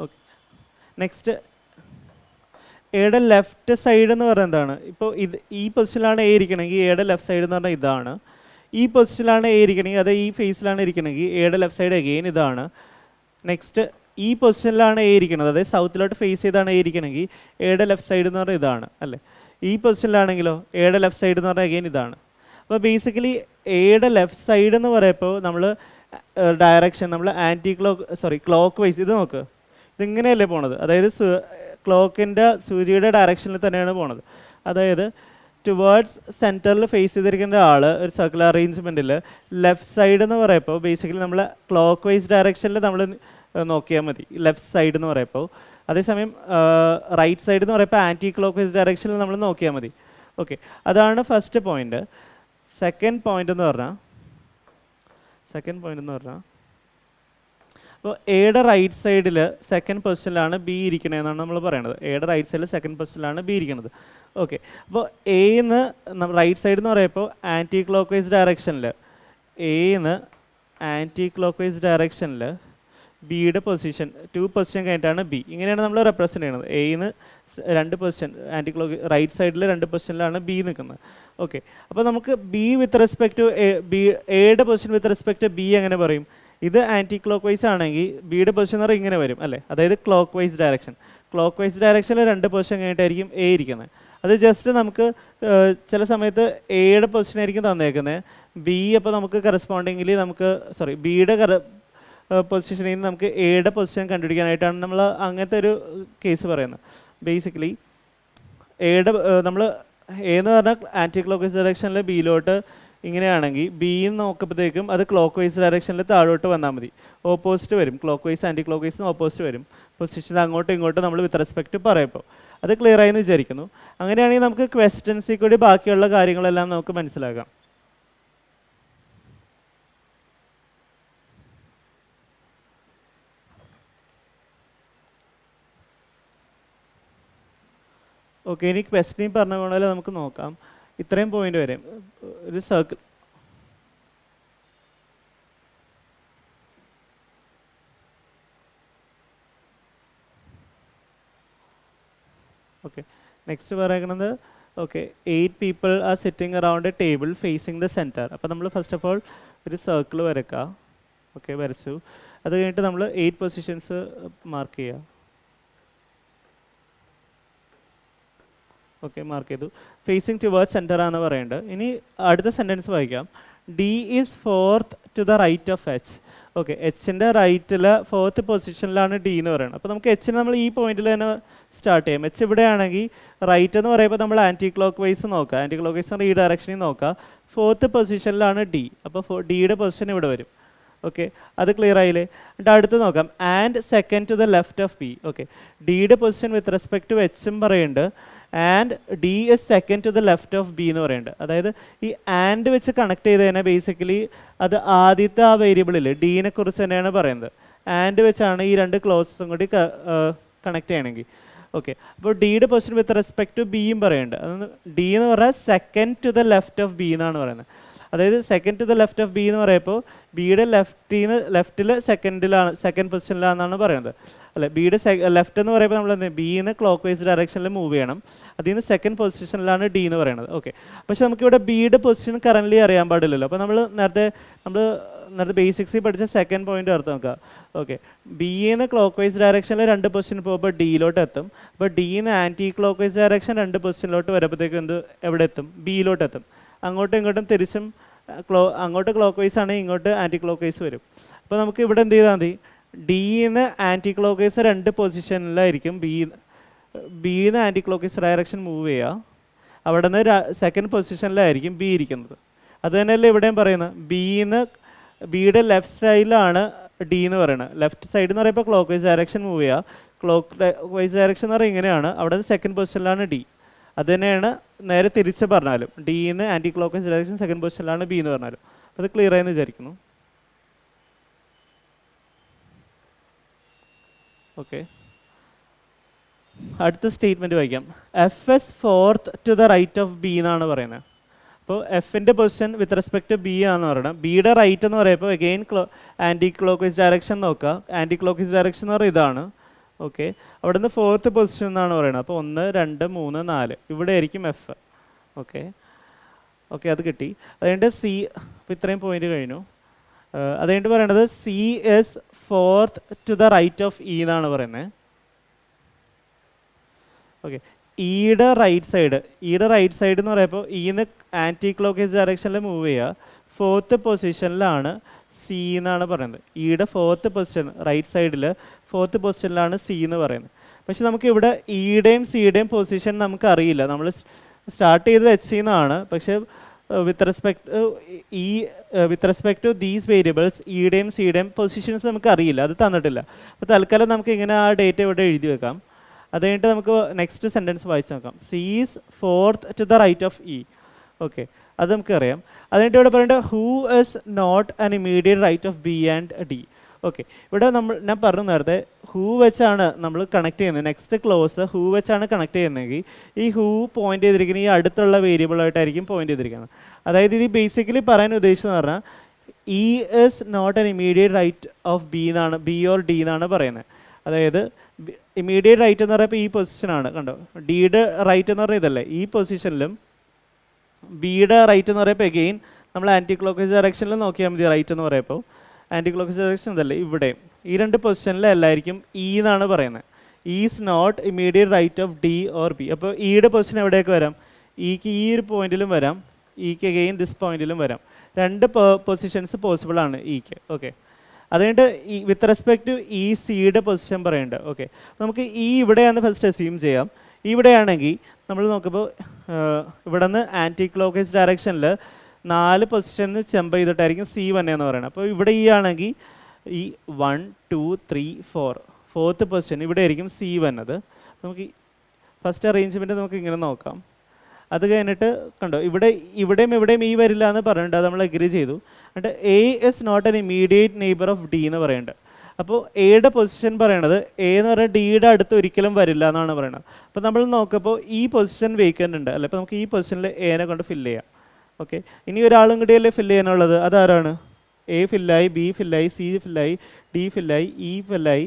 ഓക്കെ, നെക്സ്റ്റ് എയുടെ ലെഫ്റ്റ് സൈഡ് എന്ന് പറയുന്നത് എന്താണ്? ഇപ്പോൾ ഈ പൊസിഷനിലാണ് എ ഇരിക്കണമെങ്കിൽ എയുടെ ലെഫ്റ്റ് സൈഡ് എന്ന് പറഞ്ഞാൽ ഇതാണ്. ഈ പൊസിഷനിലാണ് എ ഇരിക്കണമെങ്കിൽ അത് ഈ ഫേസിലാണ് ഇരിക്കണമെങ്കിൽ എയുടെ ലെഫ്റ്റ് സൈഡ് അഗെയിൻ ഇതാണ്. നെക്സ്റ്റ് ഈ പൊസിഷനിലാണ് എ ഇരിക്കുന്നത്, അതായത് സൗത്തിലോട്ട് ഫേസ് ചെയ്താണ് എ ഇരിക്കണമെങ്കിൽ എയുടെ ലെഫ്റ്റ് സൈഡ് എന്ന് പറഞ്ഞാൽ ഇതാണ് അല്ലേ. ഈ പൊസിഷനിലാണെങ്കിലോ എയുടെ ലെഫ്റ്റ് സൈഡ് എന്ന് പറഞ്ഞാൽ അഗെയിൻ ഇതാണ്. അപ്പോൾ ബേസിക്കലി എയുടെ ലെഫ്റ്റ് സൈഡ് എന്ന് പറയുമ്പോൾ നമ്മൾ ഡയറക്ഷൻ നമ്മൾ ക്ലോക്ക് വൈസ് ഇത് നോക്ക്, ഇതിങ്ങനെയല്ലേ പോണത്. അതായത് ക്ലോക്കിൻ്റെ സൂചിയുടെ ഡയറക്ഷനിൽ തന്നെയാണ് പോണത്. അതായത് ടുവേർഡ്സ് സെൻറ്ററിൽ ഫേസ് ചെയ്തിരിക്കേണ്ട ആൾ ഒരു സർക്കുലർ അറേഞ്ച്മെൻറ്റിൽ ലെഫ്റ്റ് സൈഡ് എന്ന് പറയുമ്പോൾ ബേസിക്കലി നമ്മൾ ക്ലോക്ക് വൈസ് ഡയറക്ഷനിൽ നമ്മൾ നോക്കിയാൽ മതി ലെഫ്റ്റ് സൈഡ് എന്ന് പറയുമ്പോൾ. അതേസമയം റൈറ്റ് സൈഡ് എന്ന് പറയുമ്പോൾ ആൻറ്റി ക്ലോക്ക് വൈസ് ഡയറക്ഷനിൽ നമ്മൾ നോക്കിയാൽ മതി. ഓക്കെ, അതാണ് ഫസ്റ്റ് പോയിൻ്റ്. സെക്കൻഡ് പോയിൻ്റ് എന്ന് പറഞ്ഞാൽ അപ്പോൾ എയുടെ റൈറ്റ് സൈഡിൽ സെക്കൻഡ് പൊസിഷനിലാണ് ബി ഇരിക്കണതെന്നാണ് നമ്മൾ പറയണത്. എയുടെ റൈറ്റ് സൈഡിൽ സെക്കൻഡ് പൊസിഷനിലാണ് ബി ഇരിക്കുന്നത്. ഓക്കെ, അപ്പോൾ എന്ന് റൈറ്റ് സൈഡ് എന്ന് പറയുമ്പോൾ ആൻറ്റി ക്ലോക്ക് വൈസ് ഡയറക്ഷനിൽ ബിയുടെ പൊസിഷൻ 2 പൊസിഷൻ കഴിഞ്ഞിട്ടാണ് ബി. ഇങ്ങനെയാണ് നമ്മൾ റെപ്രസെൻറ്റ് ചെയ്യുന്നത്. എന്ന് 2 പൊസിഷൻ ആൻറ്റി ക്ലോക്ക് റൈറ്റ് സൈഡിൽ 2 പൊസിഷനിലാണ് ബി നിൽക്കുന്നത്. ഓക്കെ, അപ്പോൾ നമുക്ക് ബി വിത്ത് റെസ്പെക്ട് ടു എയുടെ position with respect to B എങ്ങനെ പറയും? ഇത് ആൻറ്റി ക്ലോക്ക് വൈസ് ആണെങ്കിൽ ബിയുടെ പൊസിഷൻ എന്ന് പറയുന്നത് ഇങ്ങനെ വരും അല്ലേ. അതായത് ക്ലോക്ക് വൈസ് ഡയറക്ഷനിൽ 2 പൊസിഷൻ കഴിഞ്ഞിട്ടായിരിക്കും എ ഇരിക്കുന്നത്. അത് ജസ്റ്റ് നമുക്ക് ചില സമയത്ത് എയുടെ പൊസിഷൻ ആയിരിക്കും തന്നേക്കുന്നത്. ബി അപ്പോൾ നമുക്ക് കറസ്പോണ്ടിങ്ങിലി ബിയുടെ പൊസിഷനിൽ നിന്ന് നമുക്ക് എയുടെ പൊസിഷൻ കണ്ടുപിടിക്കാനായിട്ടാണ് നമ്മൾ അങ്ങനത്തെ ഒരു കേസ് പറയുന്നത്. ബേസിക്കലി നമ്മൾ എന്ന് പറഞ്ഞാൽ ആൻറ്റി ക്ലോക്ക് വൈസ് ഡയറക്ഷനിൽ ബിയിലോട്ട് ഇങ്ങനെയാണെങ്കിൽ ബി നോക്കുമ്പോഴത്തേക്കും അത് ക്ലോക്ക് വൈസ് ഡയറക്ഷനിൽ താഴോട്ട് വന്നാൽ മതി. ഓപ്പോസിറ്റ് വരും, ക്ലോക്ക് വൈസ് ആൻറ്റി ക്ലോക്ക് വൈസിന് ഓപ്പോസിറ്റ് വരും. പൊസിഷൻ അങ്ങോട്ടും ഇങ്ങോട്ടും നമ്മൾ വിത്ത് റെസ്പെക്റ്റ് പറയുമ്പോൾ അത് ക്ലിയർ ആയെന്ന് വിചാരിക്കുന്നു. അങ്ങനെയാണെങ്കിൽ നമുക്ക് ക്വസ്റ്റ്യൻസിൽ കൂടി ബാക്കിയുള്ള കാര്യങ്ങളെല്ലാം നമുക്ക് മനസ്സിലാക്കാം. ഓക്കെ, ഇനി ക്വസ്റ്റ്യൻ പറഞ്ഞ പോലെ നമുക്ക് നോക്കാം. ഇത്രയും പോയിന്റ് വരെ ഒരു സർക്കിൾ. ഓക്കെ, നെക്സ്റ്റ് പറയുന്നത് 8 people are sitting around a table facing the center. അപ്പോൾ നമ്മൾ ഫസ്റ്റ് ഓഫ് ഓൾ ഒരു സർക്കിൾ വരയ്ക്കുക. ഓക്കെ, വരച്ചു. അത് കഴിഞ്ഞിട്ട് നമ്മൾ 8 പൊസിഷൻസ് മാർക്ക് ചെയ്യുക. ഓക്കെ, മാർക്ക് ചെയ്തു. ഫേസിങ് ടുവേർഡ്സ് സെൻറ്റർ ആണ് പറയേണ്ടത്. ഇനി അടുത്ത സെൻറ്റൻസ് വായിക്കാം. D is 4th to the right of H. Okay, എച്ചിൻ്റെ റൈറ്റിൽ 4th പൊസിഷനിലാണ് ഡി എന്ന് പറയുന്നത്. അപ്പോൾ നമുക്ക് എച്ചിന് നമ്മൾ ഈ പോയിന്റിൽ തന്നെ സ്റ്റാർട്ട് ചെയ്യാം. എച്ച് ഇവിടെയാണെങ്കിൽ റൈറ്റ് എന്ന് പറയുമ്പോൾ നമ്മൾ ആൻറ്റി ക്ലോക്ക് വൈസ് നോക്കുക. ആൻറ്റി ക്ലോക്ക് വൈസ് ഈ ഡയറക്ഷനിൽ നോക്കുക. 4th പൊസിഷനിലാണ് D. അപ്പോൾ ഡിയുടെ പൊസിഷൻ ഇവിടെ വരും. ഓക്കെ, അത് ക്ലിയർ ആയില്ലേ? എന്നിട്ട് അടുത്ത് നോക്കാം. And second to the left of B. Okay, ഡിയുടെ പൊസിഷൻ വിത്ത് റെസ്പെക്ട് ടു എച്ചും പറയുന്നുണ്ട്. And D is second to the left of B എന്ന് പറയുന്നുണ്ട്. അതായത് ഈ ആൻഡ് വെച്ച് കണക്ട് ചെയ്ത് തന്നെ ബേസിക്കലി അത് ആദ്യത്തെ ആ വേരിയബിളിൽ ഡീനെ കുറിച്ച് തന്നെയാണ് പറയുന്നത്. ആൻഡ് വെച്ചാണ് ഈ 2 ക്ലോസസും കൂടി കണക്ട് ചെയ്യണമെങ്കിൽ. ഓക്കെ, അപ്പോൾ ഡിയുടെ പൊസിഷൻ വിത്ത് റെസ്പെക്ട് ടു ബിയും പറയുന്നുണ്ട്. അതൊന്ന് ഡി എന്ന് പറഞ്ഞാൽ second to the left of B എന്നാണ് പറയുന്നത്. അതായത് second to the left of B എന്ന് പറയുമ്പോൾ ബിയുടെ ലെഫ്റ്റിൽ സെക്കൻഡ് പൊസിഷനിലാണെന്നാണ് പറയുന്നത് അല്ലെ. ബിയുടെ ലെഫ്റ്റ് എന്ന് പറയുമ്പോൾ നമ്മൾ എന്ത് ബിന്ന് ക്ലോക്ക് വൈസ് ഡയറക്ഷനിൽ മൂവ് ചെയ്യണം. അതിൽ നിന്ന് സെക്കൻഡ് പൊസിഷനിലാണ് ഡി എന്ന് പറയുന്നത്. ഓക്കെ, പക്ഷെ നമുക്കിവിടെ ബിയുടെ പൊസിഷൻ കറൻ്റ്ലി അറിയാൻ പാടില്ലല്ലോ. അപ്പോൾ നമ്മൾ നേരത്തെ ബേസിക്സിൽ പഠിച്ച സെക്കൻഡ് പോയിന്റ് ഓർത്ത് നോക്കുക. ഓക്കെ, ബിന്ന് ക്ലോക്ക് വൈസ് ഡയറക്ഷനിൽ 2 പൊസിഷൻ പോകുമ്പോൾ ഡിയിലോട്ട് എത്തും. അപ്പോൾ ഡിന്ന് ആൻറ്റി ക്ലോക്ക് വൈസ് ഡയറക്ഷൻ 2 പൊസിഷനിലോട്ട് വരുമ്പോഴത്തേക്കും എവിടെ എത്തും? ബിയിലോട്ട് എത്തും. അങ്ങോട്ടും ഇങ്ങോട്ടും തിരിച്ചും അങ്ങോട്ട് ക്ലോക്ക് വൈസ് ആണെങ്കിൽ ഇങ്ങോട്ട് ആൻറ്റി ക്ലോക്ക് വൈസ് വരും. അപ്പോൾ നമുക്ക് ഇവിടെ എന്ത് ചെയ്താൽ മതി? ഡിന്ന് ആൻറ്റി ക്ലോക്ക് വൈസ് 2 പൊസിഷനിലായിരിക്കും ബിന്ന് anti clock vice direction move ചെയ്യുക. അവിടെ നിന്ന് സെക്കൻഡ് പൊസിഷനിലായിരിക്കും ബി ഇരിക്കുന്നത്. അത് തന്നെയല്ലേ ഇവിടെയും പറയുന്നത്. ബിയുടെ ലെഫ്റ്റ് സൈഡിലാണ് ഡി എന്ന് പറയുന്നത്. ലെഫ്റ്റ് സൈഡ് എന്ന് പറയുമ്പോൾ ക്ലോക്ക് വൈസ് ഡയറക്ഷൻ മൂവ് ചെയ്യുക. ക്ലോക്ക് വൈസ് ഡയറക്ഷൻ എന്ന് പറയുന്നത് ഇങ്ങനെയാണ്. അവിടെ നിന്ന് സെക്കൻഡ് പൊസിഷനിലാണ് ഡി. അത് തന്നെയാണ് നേരെ തിരിച്ച് പറഞ്ഞാലും ഡിന്ന് anti clock vice direction second പൊസിഷനിലാണ് ബി എന്ന് പറഞ്ഞാലും. അത് ക്ലിയർ ആയെന്ന് വിചാരിക്കുന്നു. ഓക്കെ, അടുത്ത സ്റ്റേറ്റ്മെൻറ്റ് വായിക്കാം. F is fourth to the right of B എന്നാണ് പറയുന്നത്. അപ്പോൾ എഫിൻ്റെ position with respect to B ആണെന്ന് പറയണം. ബിയുടെ റൈറ്റ് എന്ന് പറയുമ്പോൾ again anti clock vice direction നോക്കുക. ആൻറ്റി ക്ലോക്ക് വൈസ് ഡയറക്ഷൻ എന്ന് പറയുന്നത് ഇതാണ്. ഓക്കെ, അവിടെ നിന്ന് ഫോർത്ത് പൊസിഷൻ എന്നാണ് പറയുന്നത്. അപ്പോൾ 1 2 3 4 ഇവിടെ ആയിരിക്കും എഫ്. ഓക്കെ, അത് കിട്ടി. അതുകൊണ്ട് സി, അപ്പോൾ ഇത്രയും പോയിന്റ് കഴിഞ്ഞു. അതുകൊണ്ട് പറയണത് C is fourth to the right of E എന്നാണ് പറയുന്നത്. ഓക്കെ, ഇയുടെ റൈറ്റ് സൈഡ് എന്ന് പറയുമ്പോൾ ഇന്ന് ആൻറ്റി ക്ലോക്ക് വൈസ് ഡയറക്ഷനിൽ മൂവ് ചെയ്യുക. ഫോർത്ത് പൊസിഷനിലാണ് സി എന്നാണ് പറയുന്നത്. ഇയുടെ ഫോർത്ത് പൊസിഷൻ റൈറ്റ് സൈഡിൽ ഫോർത്ത് പൊസിഷനിലാണ് സി എന്ന് പറയുന്നത്. പക്ഷെ നമുക്ക് ഇവിടെ ഇയുടെയും സിയുടെയും പൊസിഷൻ നമുക്ക് അറിയില്ല. നമ്മൾ സ്റ്റാർട്ട് ചെയ്തത് എച്ച് എന്നാണ്. പക്ഷേ with respect to these variables ഇയുടെയും സിയുടെയും പൊസിഷൻസ് നമുക്ക് അറിയില്ല, അത് തന്നിട്ടില്ല. അപ്പോൾ തൽക്കാലം നമുക്ക് ഇങ്ങനെ ആ ഡേറ്റ ഇവിടെ എഴുതി വെക്കാം. അത് കഴിഞ്ഞിട്ട് നമുക്ക് നെക്സ്റ്റ് സെൻറ്റൻസ് വായിച്ച് നോക്കാം. C is fourth to the right of E. Okay, അത് നമുക്കറിയാം. അതുകഴിഞ്ഞിട്ട് ഇവിടെ പറയേണ്ടത് who is not an immediate right of B and D. Okay, ഇവിടെ ഞാൻ പറഞ്ഞു നേരത്തെ ഹൂ വെച്ചാണ് നമ്മൾ കണക്ട് ചെയ്യുന്നത്. നെക്സ്റ്റ് ക്ലോസ് ഹൂ വെച്ചാണ് കണക്ട് ചെയ്യുന്നതെങ്കിൽ ഈ ഹൂ പോയിന്റ് ചെയ്തിരിക്കുന്നത് ഈ അടുത്തുള്ള വേരിയബിളായിട്ടായിരിക്കും പോയിന്റ് ചെയ്തിരിക്കുന്നത്. അതായത് ഇത് ബേസിക്കലി പറയാൻ ഉദ്ദേശിച്ചതെന്ന് പറഞ്ഞാൽ E is not an immediate right of B എന്നാണ്, ബി ഓർ ഡി എന്നാണ് പറയുന്നത്. അതായത് ഇമീഡിയറ്റ് റൈറ്റ് എന്ന് പറയുമ്പോൾ ഈ പൊസിഷനാണ്, കണ്ടോ. ഡിയുടെ റൈറ്റ് എന്ന് പറയുന്നത് ഇതല്ലേ, ഈ പൊസിഷനിലും ബിയുടെ റൈറ്റ് എന്ന് പറയുമ്പോൾ എഗെയിൻ നമ്മൾ ആൻറ്റി ക്ലോക്ക് വൈസ് ഡയറക്ഷനിൽ നോക്കിയാൽ മതി. റൈറ്റ് എന്ന് പറയുമ്പോൾ ആൻറ്റി ക്ലോക്ക് വൈസ് ഡയറക്ഷൻ ഇതല്ലേ, ഇവിടെയും ഈ 2 പൊസിഷനിലെല്ലായിരിക്കും ഇ എന്നാണ് പറയുന്നത്. Is not immediate right of D or B. അപ്പോൾ ഇയുടെ പൊസിഷൻ എവിടെയൊക്കെ വരാം? ഇക്ക് ഈ ഒരു പോയിന്റിലും വരാം, ഇക്ക് അഗെയിൻ ദിസ് പോയിന്റിലും വരാം. 2 പൊസിഷൻസ് പോസിബിൾ ആണ് ഇക്ക്. ഓക്കെ, അതുകൊണ്ട് ഈ വിത്ത് റെസ്പെക്ട് ടു ഈ സിയുടെ പൊസിഷൻ പറയുന്നുണ്ട്. ഓക്കെ, നമുക്ക് ഈ ഇവിടെയാണ് ഫസ്റ്റ് അസ്യൂം ചെയ്യാം. ഇവിടെയാണെങ്കിൽ നമ്മൾ നോക്കുമ്പോൾ ഇവിടെ നിന്ന് ആൻറ്റി ക്ലോക്ക് വൈസ് ഡയറക്ഷനിൽ 4 പൊസിഷനിൽ ജമ്പ് ചെയ്തിട്ടായിരിക്കും സി വന്നതെന്ന് പറയുന്നത്. അപ്പോൾ ഇവിടെ ഈ ആണെങ്കിൽ ഈ 1 2 3 4 ഫോർത്ത് പൊസിഷൻ ഇവിടെ ആയിരിക്കും സി വന്നത്. നമുക്ക് ഫസ്റ്റ് അറേഞ്ച്മെൻറ്റ് നമുക്ക് ഇങ്ങനെ നോക്കാം. അത് കഴിഞ്ഞിട്ട് കണ്ടോ, ഇവിടെയും ഈ വരില്ല എന്ന് പറയുന്നുണ്ട്. അത് നമ്മൾ അഗ്രി ചെയ്തു. എന്നിട്ട് A is not an immediate neighbour of D എന്ന് പറയുന്നുണ്ട്. അപ്പോൾ എയുടെ പൊസിഷൻ പറയണത് എ എന്ന് പറഞ്ഞാൽ ഡിയുടെ അടുത്ത് ഒരിക്കലും വരില്ല എന്നാണ് പറയുന്നത്. അപ്പോൾ നമ്മൾ നോക്കുമ്പോൾ ഈ പൊസിഷൻ വേക്കൻ്റ് ഉണ്ട് അല്ലേ. അപ്പോൾ നമുക്ക് ഈ പൊസിഷനിൽ എനെ കൊണ്ട് ഫില്ല് ചെയ്യാം. ഓക്കെ, ഇനി ഒരാളും കൂടിയല്ലേ ഫില്ല് ചെയ്യാനുള്ളത്. അതാരാണ്? എ ഫില്ലായി, ബി ഫില്ലായി, സി ഫില്ലായി, ഡി ഫില്ലായി, ഇ ഫില്ലായി,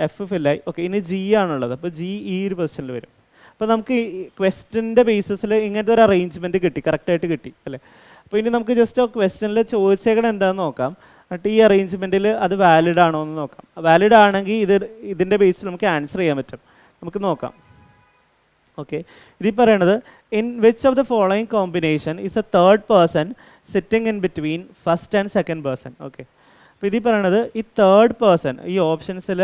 എഫ് ഫില്ലായി. ഓക്കെ, ഇനി ജി ആണുള്ളത്. അപ്പോൾ ജി ഈ ഒരു പൊസിഷനിൽ വരും. അപ്പോൾ നമുക്ക് ഈ ക്വസ്റ്റ്യൻ്റെ ബേസിസിൽ ഇങ്ങനത്തെ ഒരു അറേഞ്ച്മെൻറ്റ് കിട്ടി, കറക്റ്റായിട്ട് കിട്ടി അല്ലേ. അപ്പോൾ ഇനി നമുക്ക് ജസ്റ്റ് ആ ക്വസ്റ്റ്യനിൽ ചോദിച്ചേക്കണം എന്താണെന്ന് നോക്കാം. എന്നിട്ട് ഈ അറേഞ്ച്മെൻറ്റിൽ അത് വാലിഡ് ആണോ എന്ന് നോക്കാം. വാലിഡ് ആണെങ്കിൽ ഇതിൻ്റെ ബേസിൽ നമുക്ക് ആൻസർ ചെയ്യാൻ പറ്റും. നമുക്ക് നോക്കാം. ഓക്കെ, ഇതിൽ പറയണത് in which of the following combination is A third person sitting in between first and second person. Okay, അപ്പോൾ ഇതിൽ പറയണത് ഈ തേർഡ് പേഴ്സൺ ഈ ഓപ്ഷൻസിൽ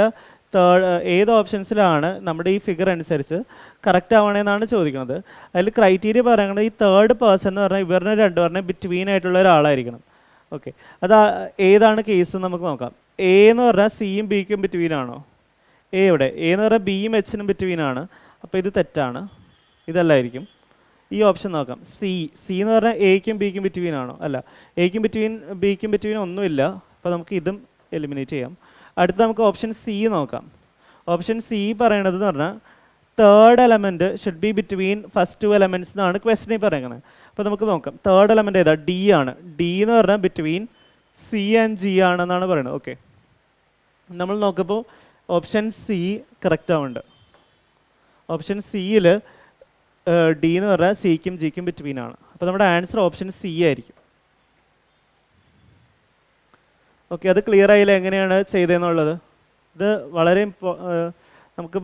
ഏത് ഓപ്ഷൻസിലാണ് നമ്മുടെ ഈ ഫിഗർ അനുസരിച്ച് കറക്റ്റ് ആവണമെന്നാണ് ചോദിക്കുന്നത്. അതിൽ ക്രൈറ്റീരിയ പറയുന്നത് ഈ തേർഡ് പേഴ്സൺ എന്ന് പറഞ്ഞാൽ ഇവരുടെ രണ്ടുപേരുടെ ബിറ്റ്വീൻ ആയിട്ടുള്ള ഒരാളായിരിക്കണം. ഓക്കെ, അത് ഏതാണ് കേസ് നമുക്ക് നോക്കാം. എ എന്ന് പറഞ്ഞാൽ സിയും ബിക്കും ബിറ്റ്വീൻ ആണോ? എ ഇവിടെ എ എന്ന് പറഞ്ഞാൽ ബിയും എച്ചിനും ബിറ്റ്വീൻ ആണ്. അപ്പോൾ ഇത് തെറ്റാണ്, ഇതല്ലായിരിക്കും. ഈ ഓപ്ഷൻ നോക്കാം. സി എന്ന് പറഞ്ഞാൽ എക്കും ബിക്കും ബിറ്റ്വീൻ ആണോ? അല്ല, എക്കും ബിക്കും ബിറ്റ്വീൻ ഒന്നുമില്ല. അപ്പോൾ നമുക്ക് ഇതും എലിമിനേറ്റ് ചെയ്യാം. അടുത്ത നമുക്ക് ഓപ്ഷൻ സി നോക്കാം. ഓപ്ഷൻ സി പറയണത് എന്ന് പറഞ്ഞാൽ third element should be between first 2 elements എന്നാണ് ക്വസ്റ്റനിൽ പറയുന്നത്. അപ്പോൾ നമുക്ക് നോക്കാം തേർഡ് എലമെൻ്റ് ഏതാ, ഡി ആണ്. ഡി എന്ന് പറഞ്ഞാൽ ബിറ്റ്വീൻ സി ആൻഡ് ജി ആണെന്നാണ് പറയുന്നത്. ഓക്കെ, നമ്മൾ നോക്കുമ്പോൾ ഓപ്ഷൻ സി കറക്റ്റ് ആവുന്നുണ്ട്. ഓപ്ഷൻ സിയിൽ ഡി എന്ന് പറഞ്ഞാൽ സിക്കും ജിക്കും ബിറ്റ്വീൻ ആണ്. അപ്പോൾ നമ്മുടെ ആൻസർ ഓപ്ഷൻ സി ആയിരിക്കും. ഓക്കെ, അത് ക്ലിയർ ആയില്ല എങ്ങനെയാണ് ചെയ്തതെന്നുള്ളത്. ഇത് വളരെ നമുക്ക്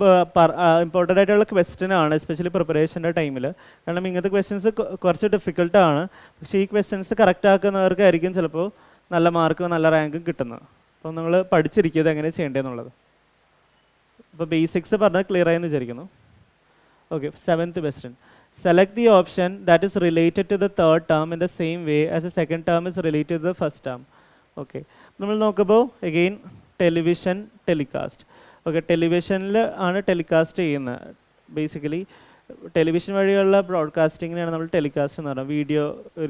ഇമ്പോർട്ടൻ്റ് ആയിട്ടുള്ള ക്വസ്റ്റ്യൻ ആണ്, എസ്പെഷ്യലി പ്രിപ്പറേഷൻ്റെ ടൈമിൽ. കാരണം ഇങ്ങനത്തെ ക്വസ്റ്റ്യൻസ് കുറച്ച് ഡിഫിക്കൽട്ടാണ്. പക്ഷേ ഈ ക്വസ്റ്റ്യൻസ് കറക്റ്റ് ആക്കുന്നവർക്കായിരിക്കും ചിലപ്പോൾ നല്ല മാർക്കും നല്ല റാങ്കും കിട്ടുന്നത്. അപ്പോൾ നിങ്ങൾ പഠിച്ചിരിക്കുന്നത് എങ്ങനെ ചെയ്യേണ്ടതെന്നുള്ളത്. അപ്പോൾ ബേസിക്സ് പറഞ്ഞാൽ ക്ലിയർ ആയെന്ന് വിചാരിക്കുന്നു. Okay, 7th question. Select the option that is related to the third term in the same way as the second term is related to the first term. Okay, നമ്മൾ നോക്കുമ്പോൾ അഗെയിൻ ടെലിവിഷൻ ടെലികാസ്റ്റ്. ഓക്കെ, ടെലിവിഷനിൽ ആണ് telecast ചെയ്യുന്നത്. Basically television വഴിയുള്ള ബ്രോഡ്കാസ്റ്റിങ്ങിനാണ് നമ്മൾ telecast എന്ന് പറയുന്നത്, video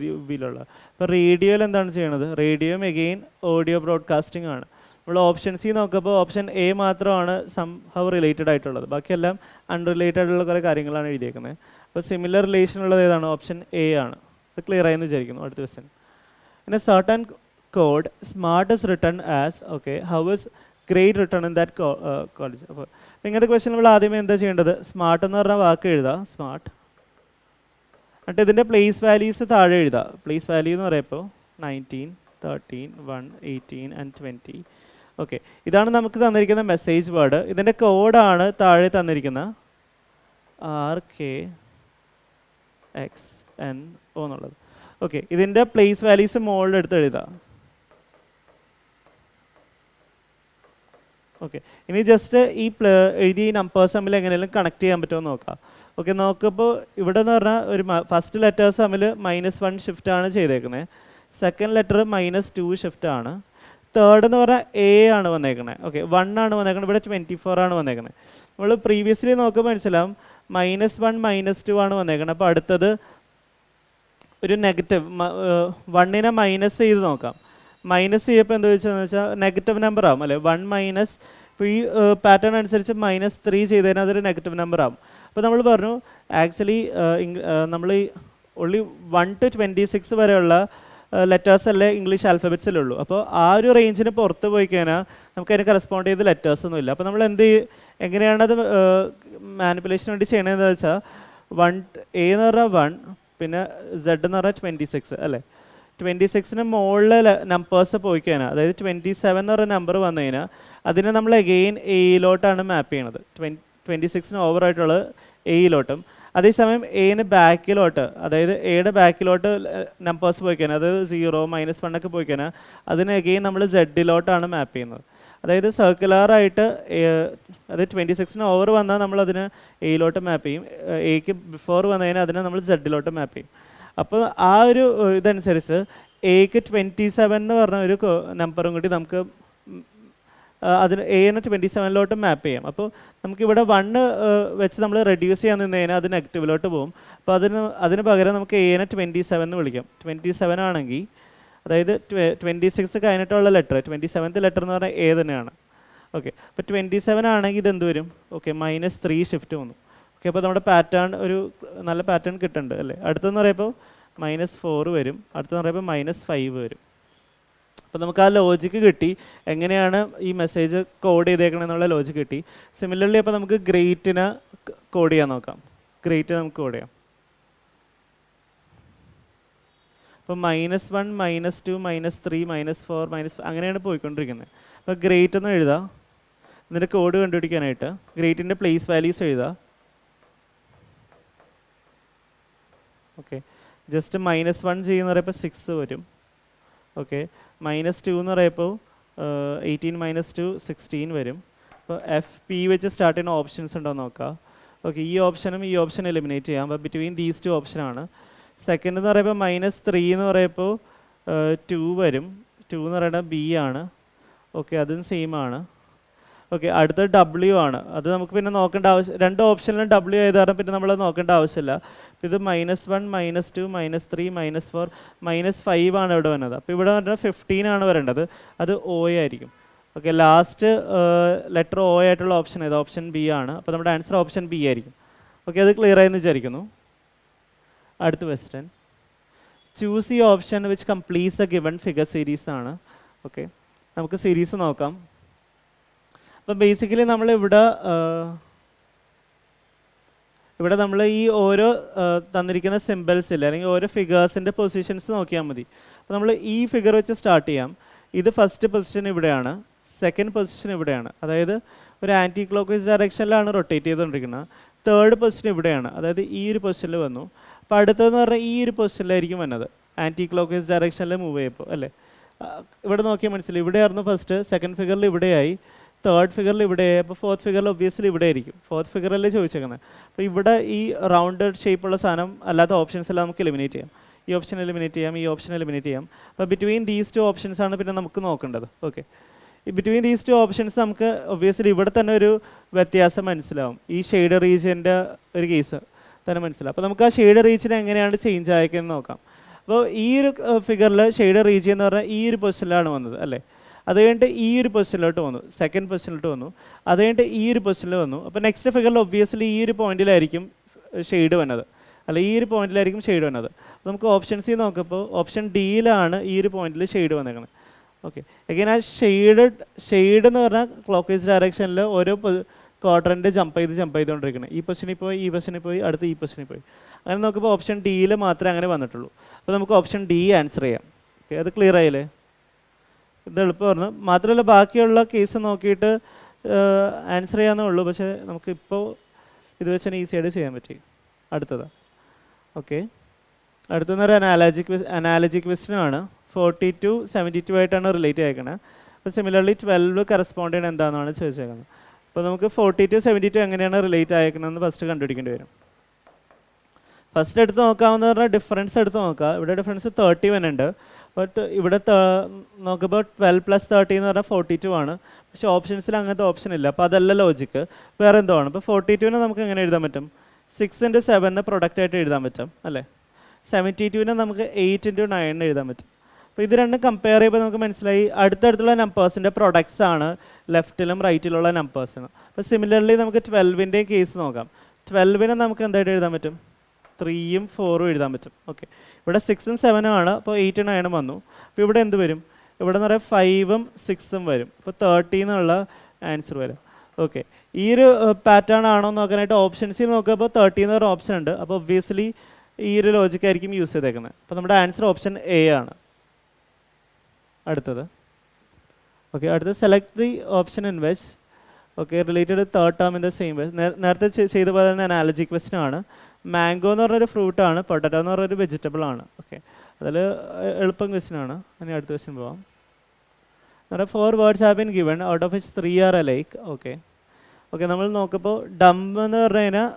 രൂപയിലുള്ള. അപ്പോൾ റേഡിയോയിൽ എന്താണ് ചെയ്യണത്, റേഡിയോയും അഗെയിൻ ഓഡിയോ ബ്രോഡ്കാസ്റ്റിംഗ് ആണ്. നമ്മൾ ഓപ്ഷൻ സി നോക്കുമ്പോൾ ഓപ്ഷൻ എ മാത്രമാണ് സംഹൗ റിലേറ്റഡ് ആയിട്ടുള്ളത്, ബാക്കിയെല്ലാം അൺറിലേറ്റഡ് ആയിട്ടുള്ള കുറേ കാര്യങ്ങളാണ് എഴുതിയേക്കുന്നത്. അപ്പോൾ സിമിലർ റിലേഷൻ ഉള്ളത് ഏതാണ്, ഓപ്ഷൻ എ ആണ്. അത് ക്ലിയർ ആയെന്ന് വിചാരിക്കുന്നു. അടുത്ത ക്വസ്റ്റ്യൻ. പിന്നെ certain code smart is written as, okay, how is grade written in that college. അപ്പോൾ ഇങ്ങനത്തെ ക്വസ്റ്റ്യൻ നമ്മൾ ആദ്യമേ എന്താ ചെയ്യേണ്ടത്, സ്മാർട്ട് എന്ന് പറഞ്ഞ വാക്ക് എഴുതുക, സ്മാർട്ട്. എന്നിട്ട് ഇതിൻ്റെ പ്ലേസ് വാല്യൂസ് താഴെ എഴുതുക. പ്ലേസ് വാല്യൂ എന്ന് പറയുമ്പോൾ 19, 13, 1, 18 and 20. ഓക്കെ, ഇതാണ് നമുക്ക് തന്നിരിക്കുന്ന മെസ്സേജ് വേർഡ്. ഇതിൻ്റെ കോഡാണ് താഴെ തന്നിരിക്കുന്ന RKXNO എന്നുള്ളത്. ഓക്കെ, ഇതിൻ്റെ പ്ലേസ് വാല്യൂസ് മുകളിൽ എടുത്ത് എഴുതുക. ഓക്കെ, ഇനി ജസ്റ്റ് ഈ എഴുതിയ ഈ നമ്പേഴ്സ് തമ്മിൽ എങ്ങനെയെങ്കിലും കണക്ട് ചെയ്യാൻ പറ്റുമോ എന്ന് നോക്കാം. ഓക്കെ, നോക്കുമ്പോൾ ഇവിടെ എന്ന് പറഞ്ഞാൽ ഒരു ഫസ്റ്റ് ലെറ്റേഴ്സ് തമ്മിൽ -1 ഷിഫ്റ്റ് ആണ് ചെയ്തേക്കുന്നത്. സെക്കൻഡ് ലെറ്റർ -2 ഷിഫ്റ്റ് ആണ്. തേർഡ് എന്ന് പറഞ്ഞാൽ എ ആണ് വന്നേക്കണേ. ഓക്കെ, 1 ആണ് വന്നേക്കുന്നത്. ഇവിടെ 24 ആണ് വന്നേക്കുന്നത്. നമ്മൾ പ്രീവിയസ്ലി നോക്കുമ്പോൾ മനസ്സിലാവും -1 -2 ആണ് വന്നേക്കുന്നത്. അപ്പോൾ അടുത്തത് ഒരു നെഗറ്റീവ് 1നെ മൈനസ് ചെയ്ത് നോക്കാം. മൈനസ് ചെയ്യപ്പോൾ എന്താ വെച്ചാൽ നെഗറ്റീവ് നമ്പർ ആവും അല്ലേ. 1 മൈനസ്, ഇപ്പോൾ ഈ പാറ്റേൺ അനുസരിച്ച് -3 ചെയ്തതിന് അതൊരു നെഗറ്റീവ് നമ്പർ ആവും. അപ്പോൾ നമ്മൾ പറഞ്ഞു ആക്ച്വലി നമ്മൾ ഈ ഓൺലി 1 to 26 വരെയുള്ള ലെറ്റേഴ്സ് അല്ലേ ഇംഗ്ലീഷ് ആൽഫബറ്റ്സിലുള്ളൂ. അപ്പോൾ ആ ഒരു റേഞ്ചിന് പുറത്ത് പോയി കഴിഞ്ഞാൽ നമുക്ക് അതിന് കറസ്പോണ്ട് ചെയ്ത് ലെറ്റേഴ്സ് ഒന്നും ഇല്ല. അപ്പോൾ നമ്മൾ എങ്ങനെയാണത് മാനിപ്പുലേഷന് വേണ്ടി ചെയ്യണതെന്ന് വെച്ചാൽ എ എന്ന് പറഞ്ഞാൽ 1, പിന്നെ സെഡ് എന്ന് പറഞ്ഞാൽ 26 അല്ലേ. 26ന് മുകളിൽ നമ്പേഴ്സ് പോയി കഴിഞ്ഞാൽ, അതായത് 27 എന്ന് പറഞ്ഞ നമ്പർ വന്നു കഴിഞ്ഞാൽ അതിനെ നമ്മൾ അഗെയിൻ എയിലോട്ടാണ് മാപ്പ് ചെയ്യണത്. 26ന് ഓവറായിട്ടുള്ളത് എയിലോട്ടും, അതേസമയം എന് ബാക്കിലോട്ട്, അതായത് എയുടെ ബാക്കിലോട്ട് നമ്പേഴ്സ് പോയി കഴിഞ്ഞാൽ, അതായത് 0, -1 ഒക്കെ പോയി കഴിഞ്ഞാൽ അതിന് അഗെയിൻ നമ്മൾ സെഡിലോട്ടാണ് മാപ്പ് ചെയ്യുന്നത്. അതായത് സർക്കുലറായിട്ട് അതായത് 26ന് ഓവർ വന്നാൽ നമ്മൾ അതിന് എയിലോട്ട് മാപ്പ് ചെയ്യും, എക്ക് ബിഫോർ വന്നു കഴിഞ്ഞാൽ അതിനെ നമ്മൾ സെഡിലോട്ട് മാപ്പ് ചെയ്യും. അപ്പോൾ ആ ഒരു ഇതനുസരിച്ച് എക്ക് 27 എന്ന് പറഞ്ഞ ഒരു നമ്പറും കൂടി നമുക്ക് അതിന് എനെ 27ലോട്ട് മാപ്പ് ചെയ്യാം. അപ്പോൾ നമുക്കിവിടെ 1 വെച്ച് നമ്മൾ റെഡ്യൂസ് ചെയ്യാൻ നിന്ന് കഴിഞ്ഞാൽ അത് നെഗറ്റീവിലോട്ട് പോകും. അപ്പോൾ അതിന് പകരം നമുക്ക് എനെ 27 എന്ന് വിളിക്കാം. 27 ആണെങ്കിൽ, അതായത് 26 കഴിഞ്ഞിട്ടുള്ള ലെറ്റർ 27th ലെറ്റർ എന്ന് പറഞ്ഞാൽ എ തന്നെയാണ്. ഓക്കെ, അപ്പോൾ 27 ആണെങ്കിൽ ഇതെന്ത് വരും, ഓക്കെ -3 ഷിഫ്റ്റ് വന്നു. ഓക്കെ, അപ്പോൾ നമ്മുടെ പാറ്റേൺ ഒരു നല്ല പാറ്റേൺ കിട്ടുന്നുണ്ട് അല്ലേ. അടുത്തെന്ന് പറയുമ്പോൾ -4 വരും, അടുത്തെന്ന് പറയുമ്പോൾ -5 വരും. അപ്പോൾ നമുക്ക് ആ ലോജിക്ക് കിട്ടി, എങ്ങനെയാണ് ഈ മെസ്സേജ് കോഡ് ചെയ്തേക്കണമെന്നുള്ള ലോജിക്ക് കിട്ടി. സിമിലർലി അപ്പോൾ നമുക്ക് ഗ്രേറ്റിനെ കോഡ് ചെയ്യാൻ നോക്കാം. ഗ്രേറ്റ് നമുക്ക് കോഡ് ചെയ്യാം. അപ്പോൾ -1 -2 -3 -4 അങ്ങനെയാണ് പോയിക്കൊണ്ടിരിക്കുന്നത്. അപ്പോൾ ഗ്രേറ്റ് എന്ന് എഴുതാം. എന്നിട്ട് കോഡ് കണ്ടുപിടിക്കാനായിട്ട് ഗ്രേറ്റിൻ്റെ പ്ലേസ് വാല്യൂസ് എഴുതാം. ഓക്കെ, ജസ്റ്റ് -1 ചെയ്യുന്ന പറയുമ്പോൾ 6 വരും. ഓക്കെ, -2 എന്ന് പറയുമ്പോൾ 18 - 2 16 വരും. അപ്പോൾ FP വെച്ച് സ്റ്റാർട്ട് ചെയ്യുന്ന ഓപ്ഷൻസ് ഉണ്ടോ നോക്കാം. ഓക്കെ, ഈ ഓപ്ഷനും ഈ ഓപ്ഷൻ എലിമിനേറ്റ് ചെയ്യാം. അപ്പോൾ ബിറ്റ്വീൻ ദീസ് 2 ഓപ്ഷനാണ്. സെക്കൻഡ് എന്ന് പറയുമ്പോൾ -3 എന്ന് പറയുമ്പോൾ 2 വരും. 2 എന്ന് പറയുന്നത് B ആണ്. ഓക്കെ, അതും സെയിം ആണ്. ഓക്കെ, അടുത്ത W ആണ്. അത് നമുക്ക് പിന്നെ നോക്കേണ്ട ആവശ്യം, രണ്ട് ഓപ്ഷനിലും W ആയത് കാരണം പിന്നെ നമ്മൾ നോക്കേണ്ട ആവശ്യമില്ല. ഇത് -1 -2 -3 -4 -5 ആണ് ഇവിടെ വരുന്നത്. അപ്പോൾ ഇവിടെ പറഞ്ഞാൽ 15 ആണ് വരേണ്ടത്, അത് O ആയിരിക്കും. ഓക്കെ, ലാസ്റ്റ് ലെറ്റർ O ആയിട്ടുള്ള ഓപ്ഷൻ ഏത്, ഓപ്ഷൻ B ആണ്. അപ്പോൾ നമ്മുടെ ആൻസർ ഓപ്ഷൻ B ആയിരിക്കും. ഓക്കെ, അത് ക്ലിയർ ആയെന്ന് വിചാരിക്കുന്നു. അടുത്ത question. Choose the option which completes A given figure series ആണ്. ഓക്കെ, നമുക്ക് സീരീസ് നോക്കാം. അപ്പം ബേസിക്കലി നമ്മളിവിടെ നമ്മൾ ഈ ഓരോ തന്നിരിക്കുന്ന സിമ്പിൾസ് ഇല്ല, അല്ലെങ്കിൽ ഓരോ ഫിഗേഴ്സിൻ്റെ പൊസിഷൻസ് നോക്കിയാൽ മതി. അപ്പോൾ നമ്മൾ ഈ ഫിഗർ വെച്ച് സ്റ്റാർട്ട് ചെയ്യാം. ഇത് ഫസ്റ്റ് പൊസിഷൻ ഇവിടെയാണ്, സെക്കൻഡ് പൊസിഷൻ ഇവിടെയാണ്, അതായത് ഒരു ആൻറ്റി ക്ലോക്ക് വൈസ് ഡയറക്ഷനിലാണ് റൊട്ടേറ്റ് ചെയ്തുകൊണ്ടിരിക്കുന്നത്. തേർഡ് പൊസിഷൻ ഇവിടെയാണ്, അതായത് ഈ ഒരു പൊസിഷനിൽ വന്നു. അപ്പോൾ അടുത്തതെന്ന് പറഞ്ഞാൽ ഈ ഒരു പൊസിഷനിലായിരിക്കും വന്നത്, ആൻറ്റി ക്ലോക്ക് വൈസ് ഡയറക്ഷനിൽ മൂവ് ചെയ്യുമ്പോൾ അല്ലേ. ഇവിടെ നോക്കിയാൽ മനസ്സിലായി, ഇവിടെയായിരുന്നു ഫസ്റ്റ്, സെക്കൻഡ് ഫിഗറിൽ ഇവിടെയായി, തേർഡ് ഫിഗറിൽ ഇവിടെയായി, അപ്പോൾ ഫോർത്ത് ഫിഗറിൽ ഒബ്വിയസ്ലി ഇവിടെ ആയിരിക്കും. ഫോർത്ത് ഫിഗറിലല്ലേ ചോദിച്ചേക്കുന്നത്. അപ്പോൾ ഇവിടെ ഈ റൗണ്ടഡ് ഷേപ്പുള്ള സാധനം അല്ലാത്ത ഓപ്ഷൻസ് എല്ലാം നമുക്ക് എലിമിനേറ്റ് ചെയ്യാം. ഈ ഓപ്ഷൻ എലിമിനേറ്റ് ചെയ്യാം, ഈ ഓപ്ഷൻ എലിമിനേറ്റ് ചെയ്യാം. അപ്പോൾ ബിറ്റ്വീൻ ദീസ് ടു ഓപ്ഷൻസ് ആണ് പിന്നെ നമുക്ക് നോക്കേണ്ടത്. ഓക്കെ, ഈ ബിറ്റ്വീൻ ദീസ് ടു ഓപ്ഷൻസ് നമുക്ക് ഒബ്വിയസ്ലി ഇവിടെ തന്നെ ഒരു വ്യത്യാസം മനസ്സിലാവും. ഈ ഷെയ്ഡ് റീജിയൻ്റെ ഒരു കേസ് തന്നെ മനസ്സിലാവും. അപ്പോൾ നമുക്ക് ആ ഷെയ്ഡ് റീജിയൻ എങ്ങനെയാണ് ചേഞ്ച് ആയിരിക്കുന്നത് നോക്കാം. അപ്പോൾ ഈ ഒരു ഫിഗറിൽ ഷെയ്ഡ് റീജിയൻ എന്ന് പറഞ്ഞാൽ ഈ ഒരു പൊസിഷനിലാണ് വന്നത് അല്ലേ. അത് കഴിഞ്ഞിട്ട് ഈ ഒരു പൊസിഷനിലോട്ട് വന്നു, സെക്കൻഡ് പൊസിഷനിലോട്ട് വന്നു. അത് കഴിഞ്ഞിട്ട് ഈ ഒരു പൊസിഷനിൽ വന്നു. അപ്പോൾ നെക്സ്റ്റ് ഫിഗറിൽ ഒബ്വിയസ്ലി ഈ ഒരു പോയിന്റിലായിരിക്കും ഷെയ്ഡ് വന്നത്, അല്ല ഈ ഒരു പോയിന്റിലായിരിക്കും ഷെയ്ഡ് വന്നത്. അപ്പോൾ നമുക്ക് ഓപ്ഷൻസിൽ നോക്കുമ്പോൾ ഓപ്ഷൻ ഡിയിലാണ് ഈ ഒരു പോയിന്റിൽ ഷെയ്ഡ് വന്നേക്കുന്നത്. ഓക്കെ, എഗെയിൻ ആ ഷെയ്ഡ് എന്ന് പറഞ്ഞാൽ ക്ലോക്ക് വൈസ് ഡയറക്ഷനിൽ ഓരോ ക്വാഡ്രൻ്റ് ജമ്പ് ചെയ്തുകൊണ്ടിരിക്കുന്നത്. ഈ പൊസിഷനിൽ പോയി, ഈ പൊസിഷനിൽ പോയി, അടുത്ത് ഈ പൊസിഷനിൽ പോയി. അങ്ങനെ നോക്കുമ്പോൾ ഓപ്ഷൻ ഡിയിൽ മാത്രമേ അങ്ങനെ വന്നിട്ടുള്ളൂ. അപ്പോൾ നമുക്ക് ഓപ്ഷൻ ഡി ആൻസർ ചെയ്യാം. ഓക്കെ, അത് ക്ലിയർ ആയില്ലേ? ഇത് എളുപ്പം പറഞ്ഞു. മാത്രമല്ല ബാക്കിയുള്ള കേസ് നോക്കിയിട്ട് ആൻസർ ചെയ്യാന്നേ ഉള്ളൂ, പക്ഷേ നമുക്കിപ്പോൾ ഇത് വെച്ച് തന്നെ ഈസി ആയിട്ട് ചെയ്യാൻ പറ്റി. അടുത്തത് ഓക്കെ, അടുത്തെന്ന് ഒരു അനാലജി ക്വസ്റ്റ്യനാണ്. 42 72 ആയിട്ടാണ് റിലേറ്റ് ആയിരിക്കണത്. അപ്പോൾ സിമിലർലി 12 കറസ്പോണ്ട് ചെയ്യണം എന്താണെന്നാണ് ചോദിച്ചേക്കുന്നത്. അപ്പോൾ നമുക്ക് 42 72 എങ്ങനെയാണ് റിലേറ്റ് ആയിരിക്കണമെന്ന് ഫസ്റ്റ് കണ്ടുപിടിക്കേണ്ടി വരും. ഫസ്റ്റ് എടുത്ത് നോക്കാമെന്ന് പറഞ്ഞാൽ ഡിഫറൻസ് എടുത്ത് നോക്കാം. ഇവിടെ ഡിഫറൻസ് 31 ഉണ്ട്. ബട്ട് ഇവിടെ നോക്കുമ്പോൾ 12 + 30 എന്ന് പറഞ്ഞാൽ 42 ആണ്. പക്ഷേ ഓപ്ഷൻസിൽ അങ്ങനത്തെ ഓപ്ഷൻ ഇല്ല. അപ്പോൾ അതല്ല ലോജിക്ക്, വേറെ എന്തോ ആണ്. അപ്പോൾ 42നെ നമുക്ക് എങ്ങനെ എഴുതാൻ പറ്റും? 6 × 7 പ്രൊഡക്റ്റ് ആയിട്ട് എഴുതാൻ പറ്റും അല്ലേ. 72നെ നമുക്ക് 8 × 9 എഴുതാൻ പറ്റും. അപ്പോൾ ഇത് രണ്ടും കമ്പയർ ചെയ്യുമ്പോൾ നമുക്ക് മനസ്സിലായി അടുത്തടുത്തുള്ള നമ്പേഴ്സിൻ്റെ പ്രൊഡക്ട്സ് ആണ് ലെഫ്റ്റിലും റൈറ്റിലുള്ള നമ്പേഴ്സിന്. അപ്പോൾ സിമിലർലി നമുക്ക് 12ൻ്റെയും കേസ് നോക്കാം. 12നെ നമുക്ക് എന്തായിട്ട് എഴുതാൻ പറ്റും? 3ഉം 4ഉം എഴുതാൻ പറ്റും. ഓക്കെ, ഇവിടെ 6ഉം 7ഉം ആണ്. അപ്പോൾ 8ഉം 9ഉം വന്നു. അപ്പോൾ ഇവിടെ എന്ത് വരും? ഇവിടെ എന്ന് പറയുക 5ഉം 6ഉം വരും. അപ്പോൾ 30 എന്നുള്ള ആൻസർ വരും. ഓക്കെ, ഈ ഒരു പാറ്റേൺ ആണോ നോക്കാനായിട്ട് ഓപ്ഷൻസിൽ നോക്കുമ്പോൾ 30 എന്ന് പറഞ്ഞ ഓപ്ഷൻ ഉണ്ട്. അപ്പോൾ ഒബ്വിയസ്ലി ഈ ഒരു ലോജിക്കായിരിക്കും യൂസ് ചെയ്തേക്കുന്നത്. അപ്പോൾ നമ്മുടെ ആൻസർ ഓപ്ഷൻ എ ആണ്. അടുത്തത് ഓക്കെ, അടുത്തത് select the option in which okay related third term in the same way. നേരത്തെ ചെയ്ത പോലെ തന്നെ അനാലജി ക്വസ്റ്റ്യൻ ആണ്. മാംഗോ എന്ന് പറഞ്ഞൊരു ഫ്രൂട്ടാണ്, പൊട്ടറ്റോ എന്ന് പറഞ്ഞൊരു വെജിറ്റബിൾ ആണ്. ഓക്കെ, അതിൽ എളുപ്പം ക്വസ്റ്റ്യൻ ആണ്. ഇനി അടുത്ത ക്വസ്റ്റ്യൻ പോവാം. നമ്മുടെ 4 words have been given out of which 3 are alike. Okay okay, നമ്മൾ നോക്കുമ്പോൾ ഡംബ് എന്ന് പറഞ്ഞു കഴിഞ്ഞാൽ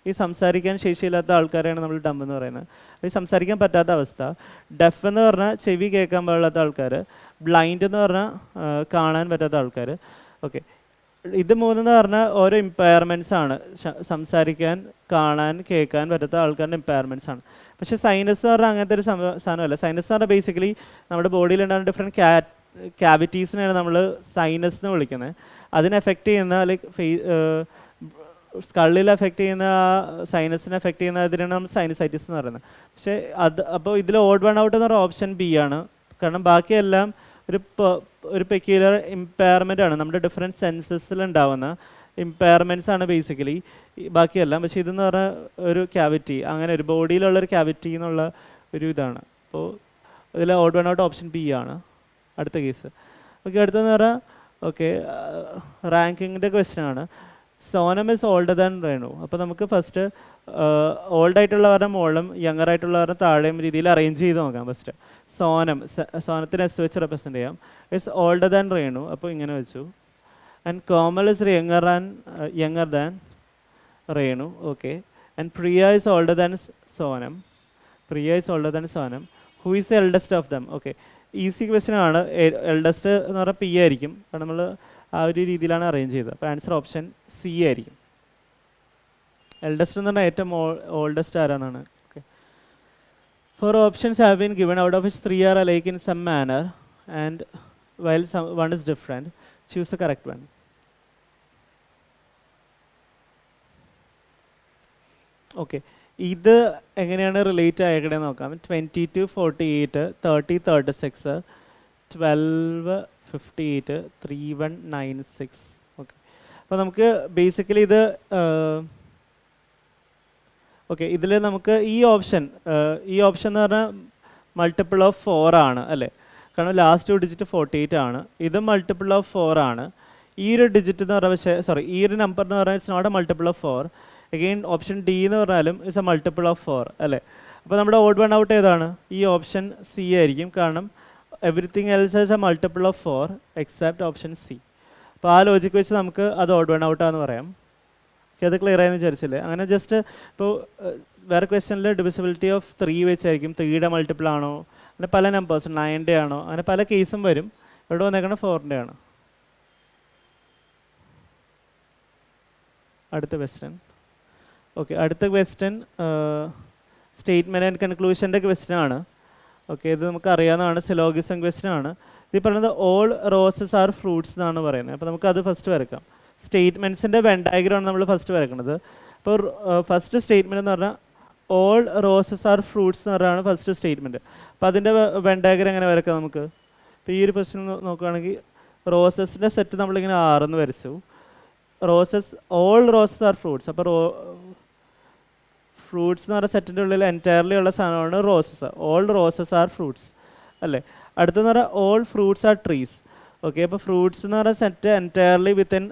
ഈ സംസാരിക്കാൻ ശേഷിയില്ലാത്ത ആൾക്കാരെയാണ് നമ്മൾ ഡംബ് എന്ന് പറയുന്നത്. ഈ സംസാരിക്കാൻ പറ്റാത്ത അവസ്ഥ. ഡെഫ് എന്ന് പറഞ്ഞാൽ ചെവി കേൾക്കാൻ പാടില്ലാത്ത ആൾക്കാർ. ബ്ലൈൻഡ് എന്ന് പറഞ്ഞാൽ കാണാൻ പറ്റാത്ത ആൾക്കാർ. ഓക്കെ, ഇത് മൂന്നെന്ന് പറഞ്ഞാൽ ഓരോ ഇമ്പയർമെൻറ്റ്സ് ആണ്. സംസാരിക്കാൻ, കാണാൻ, കേൾക്കാൻ പറ്റാത്ത ആൾക്കാരുടെ ഇമ്പയർമെൻറ്റ്സ് ആണ്. പക്ഷേ സൈനസ് എന്ന് പറഞ്ഞാൽ അങ്ങനത്തെ ഒരു സാധനമല്ല. സൈനസ് എന്ന് പറഞ്ഞാൽ ബേസിക്കലി നമ്മുടെ ബോഡിയിലുണ്ടാകുന്ന ഡിഫറെൻറ്റ് ക്യാവിറ്റീസിനെയാണ് നമ്മൾ സൈനസ് എന്ന് വിളിക്കുന്നത്. അതിനെ എഫക്റ്റ് ചെയ്യുന്ന ലൈക്ക് സ്കള്ളിൽ എഫക്റ്റ് ചെയ്യുന്ന സൈനസിനെ എഫക്റ്റ് ചെയ്യുന്ന അതിനാണ് നമ്മൾ സൈനസൈറ്റിസ് എന്ന് പറയുന്നത്. പക്ഷേ അപ്പോൾ ഇതിൽ ഓഡ് വൺ ഔട്ട് എന്ന് പറഞ്ഞ ഓപ്ഷൻ ബി ആണ്. കാരണം ബാക്കിയെല്ലാം ഒരു പെക്യുലർ ഇമ്പയർമെൻ്റ് ആണ്. നമ്മുടെ ഡിഫറെൻറ്റ് സെൻസസിൽ ഉണ്ടാവുന്ന ഇമ്പയർമെൻറ്റ്സ് ആണ് ബേസിക്കലി ബാക്കിയെല്ലാം. പക്ഷേ ഇതെന്ന് പറഞ്ഞാൽ ഒരു ക്യാവിറ്റി, അങ്ങനെ ഒരു ബോഡിയിലുള്ളൊരു ക്യാവിറ്റി എന്നുള്ള ഒരു ഇതാണ്. അപ്പോൾ ഇതിൽ odd one out option B ആണ്. അടുത്ത കേസ് ഓക്കെ, അടുത്തെന്ന് പറഞ്ഞാൽ ഓക്കെ റാങ്കിങ്ങിൻ്റെ ക്വസ്റ്റ്യൻ ആണ്. Sonam is older than Renu. അപ്പോൾ നമുക്ക് ഫസ്റ്റ് ഓൾഡായിട്ടുള്ളവരുടെ മുകളിലും യങ്ങർ ആയിട്ടുള്ളവരുടെ താഴെയും രീതിയിൽ അറേഞ്ച് ചെയ്ത് നോക്കാം. ഫസ്റ്റ് സോനത്തിന് എസ് വെച്ച് റെപ്രസെൻറ്റ് ചെയ്യാം. ഇസ് ഓൾഡർ ദാൻ റേണു, അപ്പോൾ ഇങ്ങനെ വെച്ചു. And Komal is younger than Renu. Okay, and Priya is older than Sonam. Who is the eldest of them? Okay, easy question ആണ്. എൽഡസ്റ്റ് എന്ന് പറഞ്ഞാൽ പി ആയിരിക്കും. കാരണം നമ്മൾ ആ ഒരു രീതിയിലാണ് അറേഞ്ച് ചെയ്തത്. അപ്പോൾ ആൻസർ ഓപ്ഷൻ സി ആയിരിക്കും. എൽഡസ്റ്റ് എന്ന് പറഞ്ഞാൽ ഏറ്റവും ഓൾഡസ്റ്റ് ആരാന്നാണ്. Okay, 4 options have been given out of which 3 are alike in some manner and while one is different. Choose the correct one. Okay, ഇത് എങ്ങനെയാണ് റിലേറ്റ് ആയേക്കണേ നോക്കാം. 22 48 30 36 12 58 3196. ഓക്കെ, അപ്പോൾ നമുക്ക് ബേസിക്കലി ഇത് ഓക്കെ, ഇതിൽ നമുക്ക് ഈ ഓപ്ഷൻ എന്ന് പറഞ്ഞാൽ മൾട്ടിപ്പിൾ ഓഫ് 4 ആണ് അല്ലേ, കാരണം ലാസ്റ്റ് ഡിജിറ്റ് 48 ആണ്. ഇത് മൾട്ടിപ്പിൾ ഓഫ് 4 ആണ്. ഈ ഒരു ഡിജിറ്റ് എന്ന് പറഞ്ഞാൽ ഈ ഒരു നമ്പർ എന്ന് പറഞ്ഞാൽ it's not a multiple of 4. Again option D എന്ന് പറഞ്ഞാലും ഇറ്റ്സ് എ മൾട്ടിപ്പിൾ ഓഫ് 4 അല്ലേ. അപ്പോൾ നമ്മുടെ ഓഡ് വൺ ഔട്ട് ഏതാണ്? ഈ ഓപ്ഷൻ സി ആയിരിക്കും, കാരണം everything else is A multiple of 4 except option C. അപ്പോൾ ആ ലോജിക്ക് വെച്ച് നമുക്ക് അത് ഓഡ് വൺ ഔട്ടാന്ന് പറയാം. ഓക്കെ, അത് ക്ലിയർ ആയെന്ന് വിചാരിച്ചില്ലേ? അങ്ങനെ ജസ്റ്റ് ഇപ്പോൾ വേറെ ക്വസ്റ്റ്യനിൽ ഡിവിസിബിലിറ്റി ഓഫ് 3 വെച്ചായിരിക്കും, 3യുടെ മൾട്ടിപ്പിൾ ആണോ, അങ്ങനെ പല നമ്പേഴ്സ് 9ൻ്റെ ആണോ, അങ്ങനെ പല കേസും വരും. ഇവിടെ വന്നേക്കണ 4ൻ്റെ ആണ്. അടുത്ത ക്വസ്റ്റ്യൻ. ഓക്കെ, അടുത്ത ക്വസ്റ്റ്യൻ സ്റ്റേറ്റ്മെൻറ്റ് ആൻഡ് കൺക്ലൂഷൻ്റെ ക്വസ്റ്റ്യൻ ആണ്. ഓക്കെ, ഇത് നമുക്ക് അറിയാവുന്നതാണ്, സിലോഗിസം ക്വസ്റ്റ്യൻ ആണ്. ഇത് പറയുന്നത് ഓൾ റോസസ് ആർ ഫ്രൂട്ട്സ് എന്നാണ് പറയുന്നത്. അപ്പോൾ നമുക്കത് ഫസ്റ്റ് വരക്കാം. സ്റ്റേറ്റ്മെൻറ്റ്സിൻ്റെ വെൻ ഡയഗ്രാമാണ് നമ്മൾ ഫസ്റ്റ് വരക്കുന്നത്. അപ്പോൾ ഫസ്റ്റ് സ്റ്റേറ്റ്മെൻറ്റ് എന്ന് പറഞ്ഞാൽ ഓൾ റോസസ് ആർ ഫ്രൂട്ട്സ് എന്ന് പറയുകയാണ് ഫസ്റ്റ് സ്റ്റേറ്റ്മെൻറ്റ്. അപ്പോൾ അതിൻ്റെ വെൻ ഡയഗ്രം എങ്ങനെ വരക്കാം നമുക്ക്? ഇപ്പോൾ ഈ ഒരു ക്വസ്റ്റ്യൻ നോക്കുകയാണെങ്കിൽ റോസസിൻ്റെ സെറ്റ് നമ്മളിങ്ങനെ 6 എന്ന് വരച്ചു. Roses all roses are fruits. അപ്പോൾ ഫ്രൂട്ട്സ് എന്ന് പറഞ്ഞ സെറ്റിൻ്റെ ഉള്ളിൽ എൻറ്റയർലി ഉള്ള സാധനമാണ് roses. All roses are fruits അല്ലേ. അടുത്തെന്ന് പറഞ്ഞാൽ all fruits R trees. Okay, അപ്പോൾ ഫ്രൂട്ട്സ് എന്ന് പറഞ്ഞ സെറ്റ് എൻറ്റയർലി വിത്തിൻ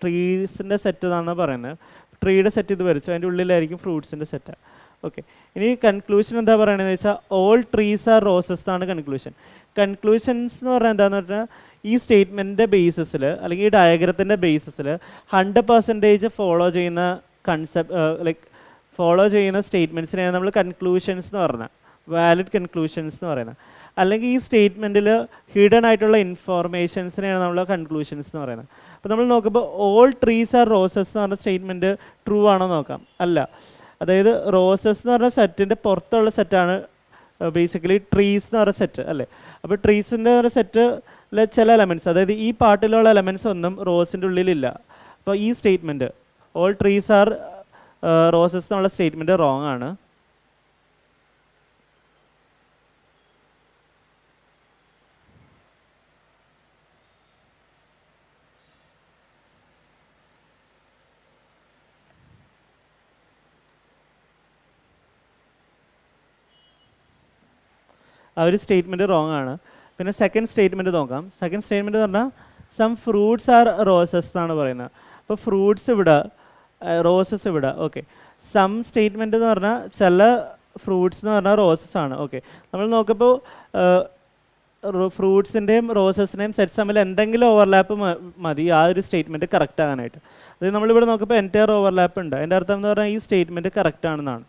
ട്രീസിൻ്റെ സെറ്റ് എന്നാണ് പറയുന്നത്. ട്രീയുടെ സെറ്റ് ഇത് വരച്ചു, അതിൻ്റെ ഉള്ളിലായിരിക്കും ഫ്രൂട്ട്സിൻ്റെ സെറ്റ്. ഓക്കെ, ഇനി കൺക്ലൂഷൻ എന്താ പറയണതെന്ന് വെച്ചാൽ ഓൾ ട്രീസ് ആർ റോസസ് എന്നാണ് കൺക്ലൂഷൻ. കൺക്ലൂഷൻസ് എന്ന് പറഞ്ഞാൽ എന്താണെന്ന് പറഞ്ഞാൽ ഈ സ്റ്റേറ്റ്മെൻറ്റിൻ്റെ ബേസിസിൽ അല്ലെങ്കിൽ ഈ ഡയഗ്രത്തിൻ്റെ ബേസിസിൽ 100% ഫോളോ ചെയ്യുന്ന ലൈക്ക് ഫോളോ ചെയ്യുന്ന സ്റ്റേറ്റ്മെൻറ്റ്സിനെയാണ് നമ്മൾ കൺക്ലൂഷൻസ് എന്ന് പറഞ്ഞാൽ, വാലിഡ് കൺക്ലൂഷൻസ് എന്ന് പറയുന്നത്. അല്ലെങ്കിൽ ഈ സ്റ്റേറ്റ്മെൻറ്റിൽ ഹിഡൻ ആയിട്ടുള്ള ഇൻഫോർമേഷൻസിനെയാണ് നമ്മൾ കൺക്ലൂഷൻസ് എന്ന് പറയുന്നത്. അപ്പോൾ നമ്മൾ നോക്കുമ്പോൾ ഓൾ ട്രീസ് ആർ റോസസ് എന്ന് പറഞ്ഞ സ്റ്റേറ്റ്മെൻറ്റ് ട്രൂ ആണോ നോക്കാം. അല്ല, അതായത് റോസസ് എന്ന് പറഞ്ഞ സെറ്റിൻ്റെ പുറത്തുള്ള സെറ്റാണ് ബേസിക്കലി ട്രീസ് എന്ന് പറഞ്ഞ സെറ്റ് അല്ലേ. അപ്പോൾ ട്രീസിൻ്റെ സെറ്റിലെ ചില എലമെൻറ്റ്സ്, അതായത് ഈ പാർട്ടിലുള്ള എലമെൻറ്റ്സ് ഒന്നും റോസിൻ്റെ ഉള്ളിലില്ല. അപ്പോൾ ഈ statement all trees are roses എന്നുള്ള സ്റ്റേറ്റ്മെൻറ്റ് റോങ് ആണ്. ആ ഒരു സ്റ്റേറ്റ്മെൻറ്റ് റോങ് ആണ്. പിന്നെ സെക്കൻഡ് സ്റ്റേറ്റ്മെൻറ്റ് നോക്കാം. സെക്കൻഡ് സ്റ്റേറ്റ്മെൻറ്റ് എന്ന് പറഞ്ഞാൽ സം ഫ്രൂട്ട്സ് ആർ റോസസ് എന്നാണ് പറയുന്നത്. അപ്പോൾ ഫ്രൂട്ട്സ് ഇവിടെ, റോസസ് ഇവിടെ. ഓക്കെ, സം സ്റ്റേറ്റ്മെൻറ്റ് എന്ന് പറഞ്ഞാൽ ചില ഫ്രൂട്ട്സ് എന്ന് പറഞ്ഞാൽ റോസസ് ആണ്. ഓക്കെ, നമ്മൾ നോക്കുമ്പോൾ ഫ്രൂട്ട്സിൻ്റെയും റോസസിൻ്റെയും സെറ്റ്സ് തമ്മിൽ എന്തെങ്കിലും ഓവർലാപ്പ് മതി ആ ഒരു സ്റ്റേറ്റ്മെൻറ്റ് കറക്റ്റ് ആകാനായിട്ട്. അതായത് നമ്മളിവിടെ നോക്കുമ്പോൾ എൻറ്റയർ ഓവർലാപ്പ് ഉണ്ട്. അതിൻ്റെ അർത്ഥം എന്ന് പറഞ്ഞാൽ ഈ സ്റ്റേറ്റ്മെൻറ്റ് കറക്റ്റ് ആണെന്നാണ്.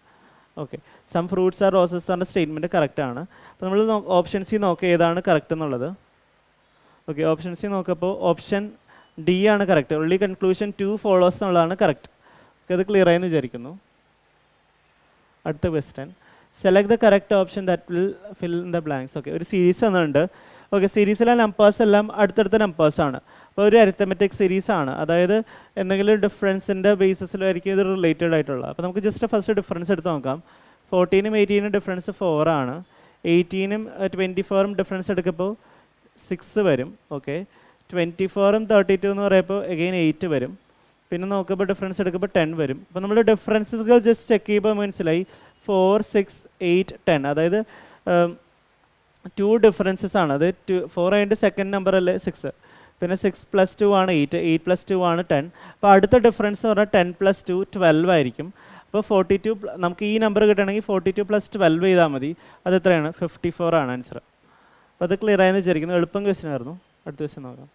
Okay, some fruits are roses എന്ന സ്റ്റേറ്റ്മെൻറ്റ് കറക്റ്റ് ആണ്. അപ്പോൾ നമ്മൾ ഓപ്ഷൻ സി നോക്കുക ഏതാണ് കറക്റ്റ് എന്നുള്ളത്. ഓക്കെ, ഓപ്ഷൻ സി നോക്കുമ്പോൾ ഓപ്ഷൻ ഡി ആണ് കറക്റ്റ്. ഒൺലി കൺക്ലൂഷൻ 2 ഫോളോസ് എന്നുള്ളതാണ് കറക്റ്റ്. ഓക്കെ, അത് ക്ലിയർ ആയെന്ന് വിചാരിക്കുന്നു. അടുത്ത question, select the correct option that will fill in the blanks. Okay, ഒരു സീരീസ് തന്നിട്ടുണ്ട്. ഓക്കെ, സീരീസിലെ നമ്പേഴ്സ് എല്ലാം അടുത്തടുത്ത നമ്പേഴ്സാണ്. അപ്പോൾ ഒരു അരിത്തമെറ്റിക് സീരീസ് ആണ്, അതായത് എന്തെങ്കിലും ഡിഫറൻസിൻ്റെ ബേസിസിലായിരിക്കും ഇത് റിലേറ്റഡ് ആയിട്ടുള്ളത്. അപ്പോൾ നമുക്ക് ജസ്റ്റ് ഫസ്റ്റ് ഡിഫറൻസ് എടുത്ത് നോക്കാം. 14ഉം 18ഉം ഡിഫറൻസ് 4 ആണ്. 18ഉം 24ഉം ഡിഫറൻസ് എടുക്കുമ്പോൾ 6 വരും. ഓക്കെ, 24ഉം 32 എന്ന് പറയുമ്പോൾ അഗെയിൻ 8 വരും. പിന്നെ നോക്കുമ്പോൾ ഡിഫറൻസ് എടുക്കുമ്പോൾ 10 വരും. അപ്പോൾ നമ്മൾ ഡിഫറൻസുകൾ ജസ്റ്റ് ചെക്ക് ചെയ്യുമ്പോൾ മനസ്സിലായി 4, 6, 8, 10. അതായത് 2 ഡിഫറൻസസ് ആണ്. അത് 4 അതിൻ്റെ സെക്കൻഡ് നമ്പർ അല്ലേ 6. പിന്നെ 6 + 2 ആണ് 8, 8 + 2 ആണ് 10. അപ്പോൾ അടുത്ത ഡിഫറൻസ് എന്ന് പറഞ്ഞാൽ 10 + 2 12 ആയിരിക്കും. അപ്പോൾ 42 നമുക്ക് ഈ നമ്പർ കിട്ടണമെങ്കിൽ 42 + 12 ചെയ്താൽ മതി. അത് എത്രയാണ്? 54 ആണ് ആൻസർ. അപ്പോൾ അത് ക്ലിയർ ആയെന്ന് വിചാരിക്കുന്നു. എളുപ്പം ക്വസ്റ്റ്യൻ ആയിരുന്നു. അടുത്ത ക്വസ്റ്റ്യൻ നോക്കാം.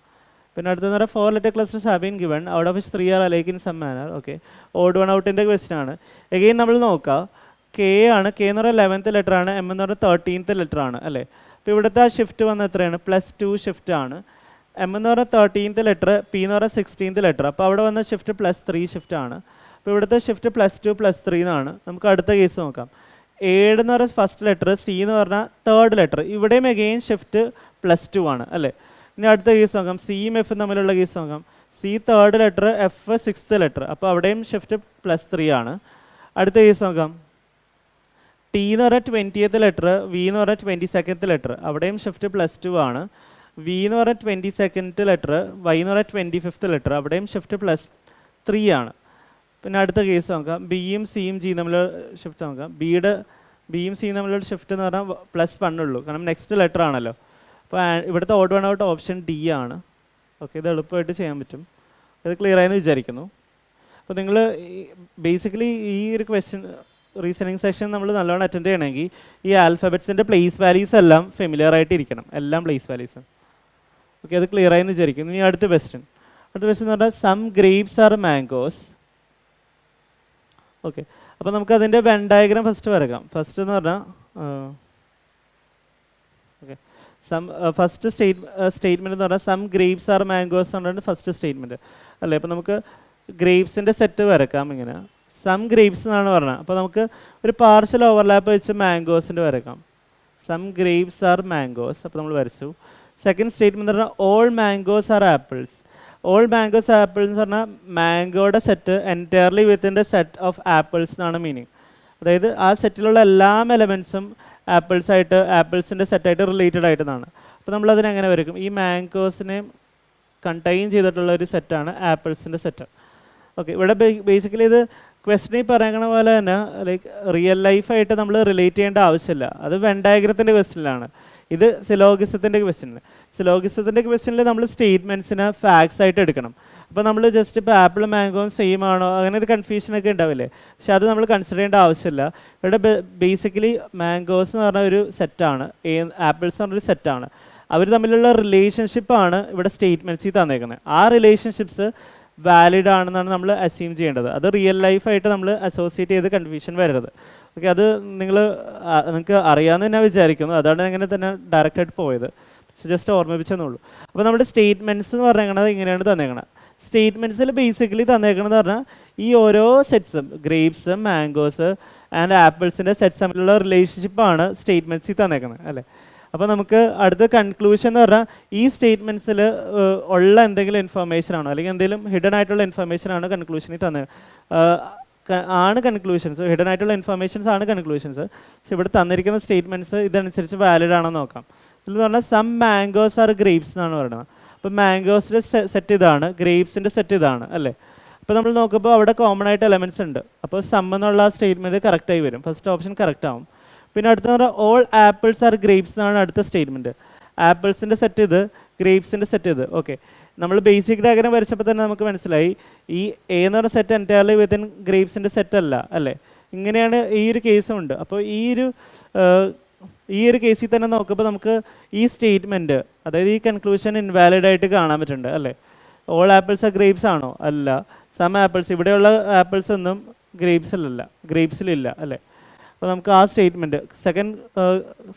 പിന്നെ അടുത്തെന്ന് പറഞ്ഞാൽ 4 letter clusters have been given out of which 3 are alike in some manner. Okay, odd one ഔട്ടിൻ്റെ ക്വസ്റ്റ്യൻ ആണ്. എഗെയിൻ നമ്മൾ നോക്കുക, കെ ആണ്. കെ എന്ന് പറഞ്ഞാൽ 11th ലെറ്റർ ആണ്. എം എന്ന് പറഞ്ഞാൽ 13th ലെറ്റർ ആണ് അല്ലേ. അപ്പോൾ ഇവിടുത്തെ ആ ഷിഫ്റ്റ് വന്ന എത്രയാണ്? +2 ഷിഫ്റ്റ് ആണ്. എം എന്ന് പറഞ്ഞാൽ 13th ലെറ്റർ, പി എന്ന് പറഞ്ഞാൽ 16th ലെറ്റർ. അപ്പോൾ അവിടെ വന്ന ഷിഫ്റ്റ് +3 ഷിഫ്റ്റ് ആണ്. അപ്പോൾ ഇവിടുത്തെ ഷിഫ്റ്റ് +2 +3 എന്നാണ്. നമുക്ക് അടുത്ത കേസ് നോക്കാം. ഏഴ് എന്ന് പറഞ്ഞാൽ ഫസ്റ്റ് ലെറ്റർ, സി എന്ന് പറഞ്ഞാൽ 3rd ലെറ്റർ. ഇവിടെയും എഗെയിൻ ഷിഫ്റ്റ് +2 ആണ് അല്ലേ. ഇനി അടുത്ത കേസ് നോക്കാം. സിയും എഫും തമ്മിലുള്ള കേസ് നോക്കാം. C 3rd letter, F 6th letter. അപ്പോൾ അവിടെയും ഷിഫ്റ്റ് +3 ആണ്. അടുത്ത കേസ് നോക്കാം. ടി എന്ന് പറഞ്ഞാൽ 20th ലെറ്റർ, വി എന്ന് പറഞ്ഞാൽ 22nd ലെറ്റർ, അവിടെയും ഷിഫ്റ്റ് +2 ആണ്. വി എന്ന് പറഞ്ഞാൽ 22nd ലെറ്റർ, വൈ എന്ന് പറഞ്ഞാൽ 25th ലെറ്റർ, അവിടെയും ഷിഫ്റ്റ് +3 ആണ്. പിന്നെ അടുത്ത കേസ് നോക്കാം, ബിയും സിയും ജിയും തമ്മിലുള്ള ഷിഫ്റ്റ് നോക്കാം. ബിയും സിയും തമ്മിലുള്ള ഷിഫ്റ്റ് എന്ന് പറഞ്ഞാൽ +1 ഉള്ളൂ, കാരണം നെക്സ്റ്റ് ലെറ്റർ ആണല്ലോ. അപ്പോൾ ഇവിടുത്തെ odd one out option D ആണ്. ഓക്കെ, ഇത് എളുപ്പമായിട്ട് ചെയ്യാൻ പറ്റും. ഇത് ക്ലിയർ ആയെന്ന് വിചാരിക്കുന്നു. അപ്പോൾ നിങ്ങൾ ബേസിക്കലി ഈ ഒരു ക്വസ്റ്റ്യൻ റീസണിങ് സെഷൻ നമ്മൾ നല്ലോണം അറ്റൻഡ് ചെയ്യണമെങ്കിൽ ഈ ആൽഫബറ്റ്സിൻ്റെ പ്ലേസ് വാല്യൂസ് എല്ലാം ഫെമിലിയർ ആയിട്ട് ഇരിക്കണം, എല്ലാം പ്ലേസ് വാല്യൂസ്. ഓക്കെ, അത് ക്ലിയർ ആയെന്ന് വിചാരിക്കുന്നു. ഇനി അടുത്ത ക്വസ്റ്റ്യൻ എന്ന് പറഞ്ഞാൽ some grapes are mangoes. Okay, അപ്പോൾ നമുക്ക് അതിൻ്റെ വെൻ ഡയഗ്രാം ഫസ്റ്റ് വരക്കാം. ഫസ്റ്റ് എന്ന് പറഞ്ഞാൽ ഓക്കെ, ഫസ്റ്റ് സ്റ്റേറ്റ്മെൻറ്റ് എന്ന് പറഞ്ഞാൽ സം ഗ്രേപ്സ് ആർ മാംഗോസ് എന്ന് പറഞ്ഞാൽ ഫസ്റ്റ് സ്റ്റേറ്റ്മെൻറ്റ് അല്ലേ. അപ്പോൾ നമുക്ക് ഗ്രേപ്സിൻ്റെ സെറ്റ് വരക്കാം. ഇങ്ങനെ സം ഗ്രേപ്സ് എന്നാണ് പറഞ്ഞത്. അപ്പോൾ നമുക്ക് ഒരു പാർഷ്യൽ ഓവർലാപ്പ് വെച്ച് മാംഗോസിൻ്റെ വരക്കാം. സം ഗ്രേപ്സ് ആർ മാംഗോസ്, അപ്പോൾ നമ്മൾ വരച്ചു. സെക്കൻഡ് സ്റ്റേറ്റ്മെൻറ്റ് എന്ന് പറഞ്ഞാൽ all mangoes are apples. All mangoes apples എന്ന് പറഞ്ഞാൽ മാംഗോയുടെ set entirely within the set of apples എന്നാണ് മീനിങ്. അതായത് ആ സെറ്റിലുള്ള എല്ലാ എലമെൻസും ആപ്പിൾസിൻ്റെ സെറ്റായിട്ട് റിലേറ്റഡ് ആയിട്ടാണ്. അപ്പോൾ നമ്മൾ അതിനെങ്ങനെ വരയ്ക്കും? ഈ മാംഗോസിനെ കണ്ടെയ്ൻ ചെയ്തിട്ടുള്ള ഒരു സെറ്റാണ് ആപ്പിൾസിൻ്റെ സെറ്റ്. ഓക്കെ, ഇവിടെ ബേസിക്കലി ഇത് ക്വസ്റ്റനിൽ പറയുന്ന പോലെ തന്നെ ലൈക്ക് റിയൽ ലൈഫായിട്ട് നമ്മൾ റിലേറ്റ് ചെയ്യേണ്ട ആവശ്യമില്ല. അത് വെൻ ഡയഗ്രത്തിൻ്റെ ക്വസ്റ്റനിലാണ്. ഇത് സിലോഗിസത്തിൻ്റെ ക്വസ്റ്റനിൽ നമ്മൾ സ്റ്റേറ്റ്മെൻറ്റ്സിനെ ഫാക്ട്സ് ആയിട്ട് എടുക്കണം. അപ്പോൾ നമ്മൾ ജസ്റ്റ് ഇപ്പോൾ ആപ്പിൾ മാംഗോ സെയിം ആണോ അങ്ങനെ ഒരു കൺഫ്യൂഷനൊക്കെ ഉണ്ടാവില്ലേ, പക്ഷെ അത് നമ്മൾ കൺസിഡർ ചെയ്യേണ്ട ആവശ്യമില്ല. ഇവിടെ ബേസിക്കലി മാംഗോസ് എന്ന് പറഞ്ഞ ഒരു സെറ്റാണ്, ആപ്പിൾസ് എന്ന് പറഞ്ഞൊരു സെറ്റാണ്. അവർ തമ്മിലുള്ള റിലേഷൻഷിപ്പാണ് ഇവിടെ സ്റ്റേറ്റ്മെൻറ്റ്സിൽ തന്നേക്കുന്നത്. ആ റിലേഷൻഷിപ്സ് വാലിഡ് ആണെന്നാണ് നമ്മൾ അസ്യൂം ചെയ്യേണ്ടത്. അത് റിയൽ ലൈഫായിട്ട് നമ്മൾ അസോസിയേറ്റ് ചെയ്ത് കൺഫ്യൂഷൻ വരരുത്. ഓക്കെ, അത് നിങ്ങൾക്ക് അറിയാമെന്ന് തന്നെ വിചാരിക്കുന്നു, അതാണ് അങ്ങനെ തന്നെ ഡയറക്റ്റായിട്ട് പോയത്. പക്ഷെ ജസ്റ്റ് ഓർമ്മിപ്പിച്ചെന്നുള്ളൂ. അപ്പോൾ നമ്മുടെ സ്റ്റേറ്റ്മെൻറ്റ്സ് എന്ന് പറഞ്ഞേക്കണത് ഇങ്ങനെയാണ് തന്നേക്കണത്. സ്റ്റേറ്റ്മെൻറ്റ്സിൽ ബേസിക്കലി തന്നേക്കണമെന്ന് പറഞ്ഞാൽ ഈ ഓരോ സെറ്റ്സും ഗ്രേപ്സ്, മാംഗോസ് ആൻഡ് ആപ്പിൾസിൻ്റെ സെറ്റ്സ് തമ്മിലുള്ള റിലേഷൻഷിപ്പാണ് സ്റ്റേറ്റ്മെൻറ്റ്സിൽ തന്നേക്കുന്നത് അല്ലേ. അപ്പോൾ നമുക്ക് അടുത്ത കൺക്ലൂഷൻ എന്ന് പറഞ്ഞാൽ ഈ സ്റ്റേറ്റ്മെൻറ്റ്സിൽ ഉള്ള എന്തെങ്കിലും ഇൻഫർമേഷൻ ആണോ അല്ലെങ്കിൽ എന്തെങ്കിലും ഹിഡൻ ആയിട്ടുള്ള ഇൻഫർമേഷൻ ആണ് കൺക്ലൂഷനിൽ തന്നത് കൺക്ലൂഷൻസ്. ഹിഡൻ ആയിട്ടുള്ള ഇൻഫർമേഷൻസ് ആണ് കൺക്ലൂഷൻസ്. പക്ഷെ ഇവിടെ തന്നിരിക്കുന്ന സ്റ്റേറ്റ്മെൻറ്റ്സ് ഇതനുസരിച്ച് വാലിഡ് ആണോ നോക്കാം. ഇതെന്ന് പറഞ്ഞാൽ സം മാംഗോസ് ആർ ഗ്രേപ്സ് എന്നാണ് പറയുന്നത്. അപ്പോൾ മാംഗോസിൻ്റെ സെറ്റ് ഇതാണ്, ഗ്രേപ്സിൻ്റെ സെറ്റ് ഇതാണ് അല്ലേ. അപ്പോൾ നമ്മൾ നോക്കുമ്പോൾ അവിടെ കോമൺ ആയിട്ട് എലമെൻറ്റ്സ് ഉണ്ട്. അപ്പോൾ സം എന്നുള്ള സ്റ്റേറ്റ്മെൻറ്റ് കറക്റ്റായി വരും, ഫസ്റ്റ് ഓപ്ഷൻ കറക്റ്റ് ആവും. പിന്നെ അടുത്തെന്ന് പറഞ്ഞാൽ ഓൾ ആപ്പിൾസ് ആർ ഗ്രേപ്സ് എന്നാണ് അടുത്ത സ്റ്റേറ്റ്മെൻറ്റ്. ആപ്പിൾസിൻ്റെ സെറ്റ് ഇത്, ഗ്രേപ്സിൻ്റെ സെറ്റ് ഇത്. ഓക്കെ, നമ്മൾ ബേസിക് ഡയഗ്രാം വരച്ചപ്പോൾ തന്നെ നമുക്ക് മനസ്സിലായി ഈ എ എന്ന് പറഞ്ഞ സെറ്റ് എൻറ്റയർലി വിത്തിൻ ഗ്രേപ്സിൻ്റെ സെറ്റ് അല്ല അല്ലേ. ഇങ്ങനെയാണ് ഈ ഒരു കേസും ഉണ്ട്. അപ്പോൾ ഈ ഒരു കേസിൽ തന്നെ നോക്കുമ്പോൾ നമുക്ക് ഈ സ്റ്റേറ്റ്മെൻറ്റ്, അതായത് ഈ കൺക്ലൂഷൻ ഇൻവാലിഡ് ആയിട്ട് കാണാൻ പറ്റുന്നുണ്ട് അല്ലേ. ഓൾ ആപ്പിൾസ് ആർ ഗ്രേപ്സ് ആണോ? അല്ല. സം ആപ്പിൾസ്, ഇവിടെയുള്ള ആപ്പിൾസ് ഒന്നും ഗ്രേപ്സിലില്ല അല്ലേ. അപ്പോൾ നമുക്ക് ആ സ്റ്റേറ്റ്മെൻറ്റ്, സെക്കൻഡ്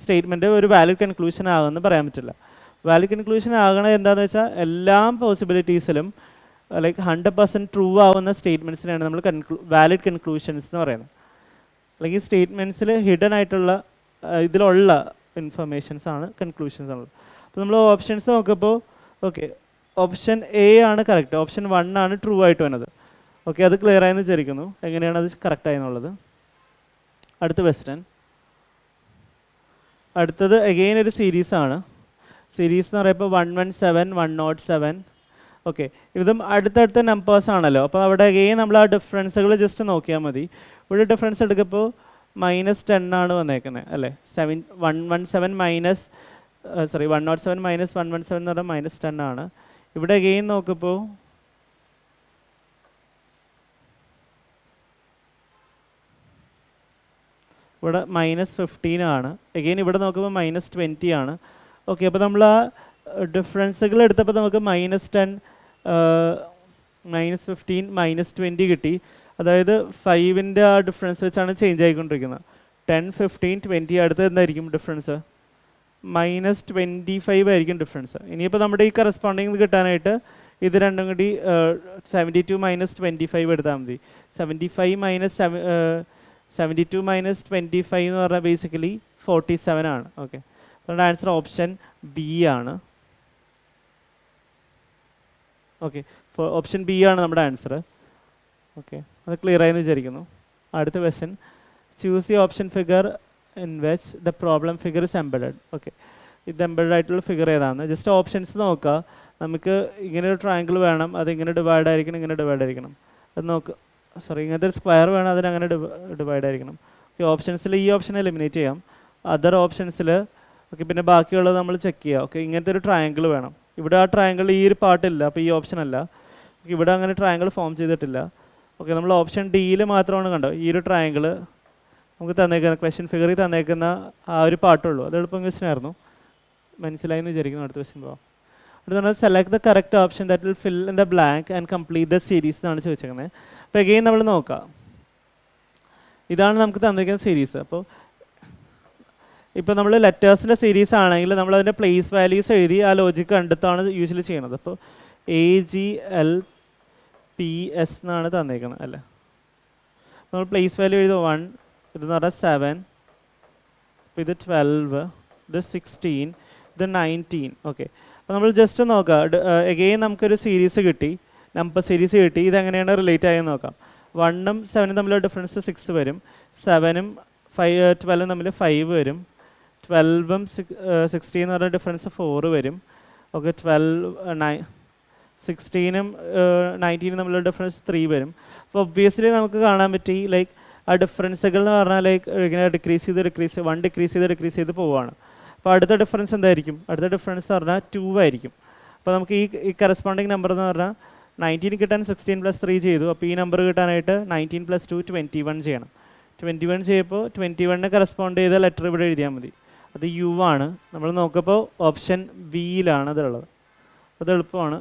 സ്റ്റേറ്റ്മെൻറ്റ് ഒരു വാലിഡ് കൺക്ലൂഷൻ ആകുമെന്ന് പറയാൻ പറ്റില്ല. വാലിഡ് കൺക്ലൂഷൻ ആകണത് എന്താണെന്ന് വെച്ചാൽ എല്ലാ പോസിബിലിറ്റീസിലും ലൈക്ക് 100% ട്രൂ ആവുന്ന സ്റ്റേറ്റ്മെൻറ്റ്സിനാണ് നമ്മൾ വാലിഡ് കൺക്ലൂഷൻസ് എന്ന് പറയുന്നത്. അല്ലെങ്കിൽ സ്റ്റേറ്റ്മെൻറ്റ്സിൽ ഹിഡൻ ആയിട്ടുള്ള ഇതിലുള്ള ഇൻഫർമേഷൻസ് ആണ് കൺക്ലൂഷൻസ് ആണുള്ളത്. അപ്പോൾ നമ്മൾ ഓപ്ഷൻസ് നോക്കുമ്പോൾ ഓക്കെ, ഓപ്ഷൻ എ ആണ് കറക്റ്റ്, ഓപ്ഷൻ 1 ആണ് ട്രൂ ആയിട്ട് വന്നത്. ഓക്കെ, അത് ക്ലിയർ ആയെന്ന് വിചാരിക്കുന്നു. എങ്ങനെയാണ് അത് കറക്റ്റ് ആയെന്നുള്ളത്. അടുത്ത ക്വസ്റ്റ്യൻ, അടുത്തത് അഗെയിൻ ഒരു സീരീസാണ്. സീരീസ് എന്ന് പറയുമ്പോൾ 117, 107. ഓക്കെ, ഇതും അടുത്തടുത്ത നമ്പേഴ്സ് ആണല്ലോ. അപ്പോൾ അവിടെ അഗെയിൻ നമ്മൾ ആ ഡിഫറൻസുകൾ ജസ്റ്റ് നോക്കിയാൽ മതി. ഇവിടെ ഡിഫറൻസ് എടുക്കുമ്പോൾ -10 ആണ് വന്നേക്കുന്നത് അല്ലേ. 117 മൈനസ് 117 എന്ന് പറഞ്ഞാൽ -10 ആണ്. ഇവിടെ അഗെയിൻ നോക്കുമ്പോൾ ഇവിടെ -15 ആണ്. അഗെയിൻ ഇവിടെ നോക്കുമ്പോൾ -20 ആണ്. ഓക്കെ, അപ്പോൾ നമ്മൾ ആ ഡിഫറൻസുകൾ എടുത്തപ്പോൾ നമുക്ക് -10, -15, -20 കിട്ടി. അതായത് 5ൻ്റെ ആ ഡിഫറൻസ് വെച്ചാണ് ചേഞ്ച് ആയിക്കൊണ്ടിരിക്കുന്നത്. 10, 15, 20 അടുത്ത് എന്തായിരിക്കും ഡിഫറൻസ്? -25 ആയിരിക്കും ഡിഫറൻസ്. ഇനിയിപ്പോൾ നമ്മുടെ ഈ കറസ്പോണ്ടിങ് കിട്ടാനായിട്ട് ഇത് രണ്ടും കൂടി 72 - 25 എടുത്താൽ മതി. 72 - 25 എന്ന് പറഞ്ഞാൽ ബേസിക്കലി 47 ആണ്. ഓക്കെ, നമ്മുടെ ആൻസർ ഓപ്ഷൻ ബി ആണ്. ഓക്കെ, ഓപ്ഷൻ ബി ആണ് നമ്മുടെ ആൻസർ. ഓക്കെ, അത് ക്ലിയർ ആയെന്ന് വിചാരിക്കുന്നു. അടുത്ത question, choose the option figure in which the problem figure is embedded. Okay, ഇത് എംബഡഡ് ആയിട്ടുള്ള ഫിഗർ ഏതാണ്? ജസ്റ്റ് ഓപ്ഷൻസ് നോക്കുക. നമുക്ക് ഇങ്ങനെ ഒരു ട്രയാങ്കിൾ വേണം, അത് ഇങ്ങനെ ഡിവൈഡ് ആയിരിക്കണം, ഇങ്ങനെ ഡിവൈഡ് ആയിരിക്കണം. അത് നോക്ക്, സോറി, ഇങ്ങനത്തെ ഒരു സ്ക്വയർ വേണം, അതിന് അങ്ങനെ ഡിവൈഡ് ആയിരിക്കണം. ഓക്കെ, ഓപ്ഷൻസിൽ ഈ ഓപ്ഷൻ എലിമിനേറ്റ് ചെയ്യാം. അതർ ഓപ്ഷൻസിൽ ഓക്കെ, പിന്നെ ബാക്കിയുള്ളത് നമ്മൾ ചെക്ക് ചെയ്യുക. ഓക്കെ, ഇങ്ങനത്തെ ഒരു ട്രയാങ്കിൾ വേണം. ഇവിടെ ആ ട്രയാങ്കിൾ ഈ ഒരു പാർട്ടില്ല, അപ്പോൾ ഈ ഓപ്ഷൻ അല്ല. ഇവിടെ അങ്ങനെ ട്രയാങ്കിൾ ഫോം ചെയ്തിട്ടില്ല. ഓക്കെ, നമ്മൾ ഓപ്ഷൻ ഡിയിൽ മാത്രമാണ് കണ്ടോ ഈ ഒരു ട്രയാങ്കിൾ നമുക്ക് തന്നേക്കുന്ന ക്വസ്റ്റ്യൻ ഫിഗറിൽ തന്നേക്കുന്ന ആ ഒരു പാട്ടുള്ളൂ. അത് എളുപ്പം ക്വസ്റ്റ്യൻ ആയിരുന്നു, മനസ്സിലായി എന്ന് വിചാരിക്കുന്നു. അടുത്ത ക്വസ്റ്റ്യൻ പോകാം. അടുത്ത പറഞ്ഞാൽ select the correct option that will fill in the blank and complete the series എന്നാണ് ചോദിച്ചേക്കുന്നത്. അപ്പോൾ എഗെയിൻ നമ്മൾ നോക്കാം, ഇതാണ് നമുക്ക് തന്നിരിക്കുന്ന സീരീസ്. അപ്പോൾ ഇപ്പോൾ നമ്മൾ ലെറ്റേഴ്സിൻ്റെ സീരീസ് ആണെങ്കിൽ നമ്മൾ അതിൻ്റെ പ്ലേസ് വാല്യൂസ് എഴുതി ആ ലോജിക്ക് കണ്ടെത്താണ് യൂഷ്വലി ചെയ്യണത്. അപ്പോൾ AGLPS എന്നാണ് തന്നേക്കുന്നത് അല്ലേ. നമ്മൾ പ്ലേസ് വാല്യൂ എഴുതുക 1, ഇതെന്ന് പറഞ്ഞാൽ 7, അപ്പോൾ ഇത് 12, ഇത് 16, ഇത് 19. ഓക്കെ, അപ്പോൾ നമ്മൾ ജസ്റ്റ് നോക്കാം. എഗെയിൻ നമുക്കൊരു സീരീസ് കിട്ടി, നമ്പർ സീരീസ് കിട്ടി. ഇതെങ്ങനെയാണ് റിലേറ്റ് ആയെന്ന് നോക്കാം. 1ഉം 7ഉം തമ്മിലുള്ള ഡിഫറൻസ് 6 വരും, 7ഉം 12ഉം തമ്മിൽ 5 വരും, 12ഉം 16 എന്ന് പറഞ്ഞ ഡിഫറൻസ് 4 വരും. ഓക്കെ, 16ഉം 19ഉം തമ്മിലുള്ള ഡിഫറൻസ് 3 വരും. അപ്പോൾ ഒബ്വിയസ്ലി നമുക്ക് കാണാൻ പറ്റി ലൈക്ക് ആ ഡിഫറൻസുകൾ എന്ന് പറഞ്ഞാൽ ലൈക്ക് ഇങ്ങനെ ഡിക്രീസ് ചെയ്ത് 1 ഡിക്രീസ് ചെയ്ത് പോവുകയാണ്. അപ്പോൾ അടുത്ത ഡിഫറൻസ് എന്തായിരിക്കും? അടുത്ത ഡിഫറൻസ് എന്ന് പറഞ്ഞാൽ 2 ആയിരിക്കും. അപ്പോൾ നമുക്ക് ഈ കറസ്പോണ്ടിങ് നമ്പർ എന്ന് പറഞ്ഞാൽ 19 കിട്ടാൻ 16 + 3 ചെയ്തു. അപ്പോൾ ഈ നമ്പർ കിട്ടാനായിട്ട് 19 + 2 21 ചെയ്യണം. 21 ചെയ്യുമ്പോൾ 21ന് കറസ്പോണ്ട് ചെയ്ത ലെറ്റർ ഇവിടെ എഴുതിയാൽ മതി. അത് U ആണ്. നമ്മൾ നോക്കുമ്പോൾ ഓപ്ഷൻ ബിയിലാണ് അതുള്ളത്. അത് എളുപ്പമാണ്.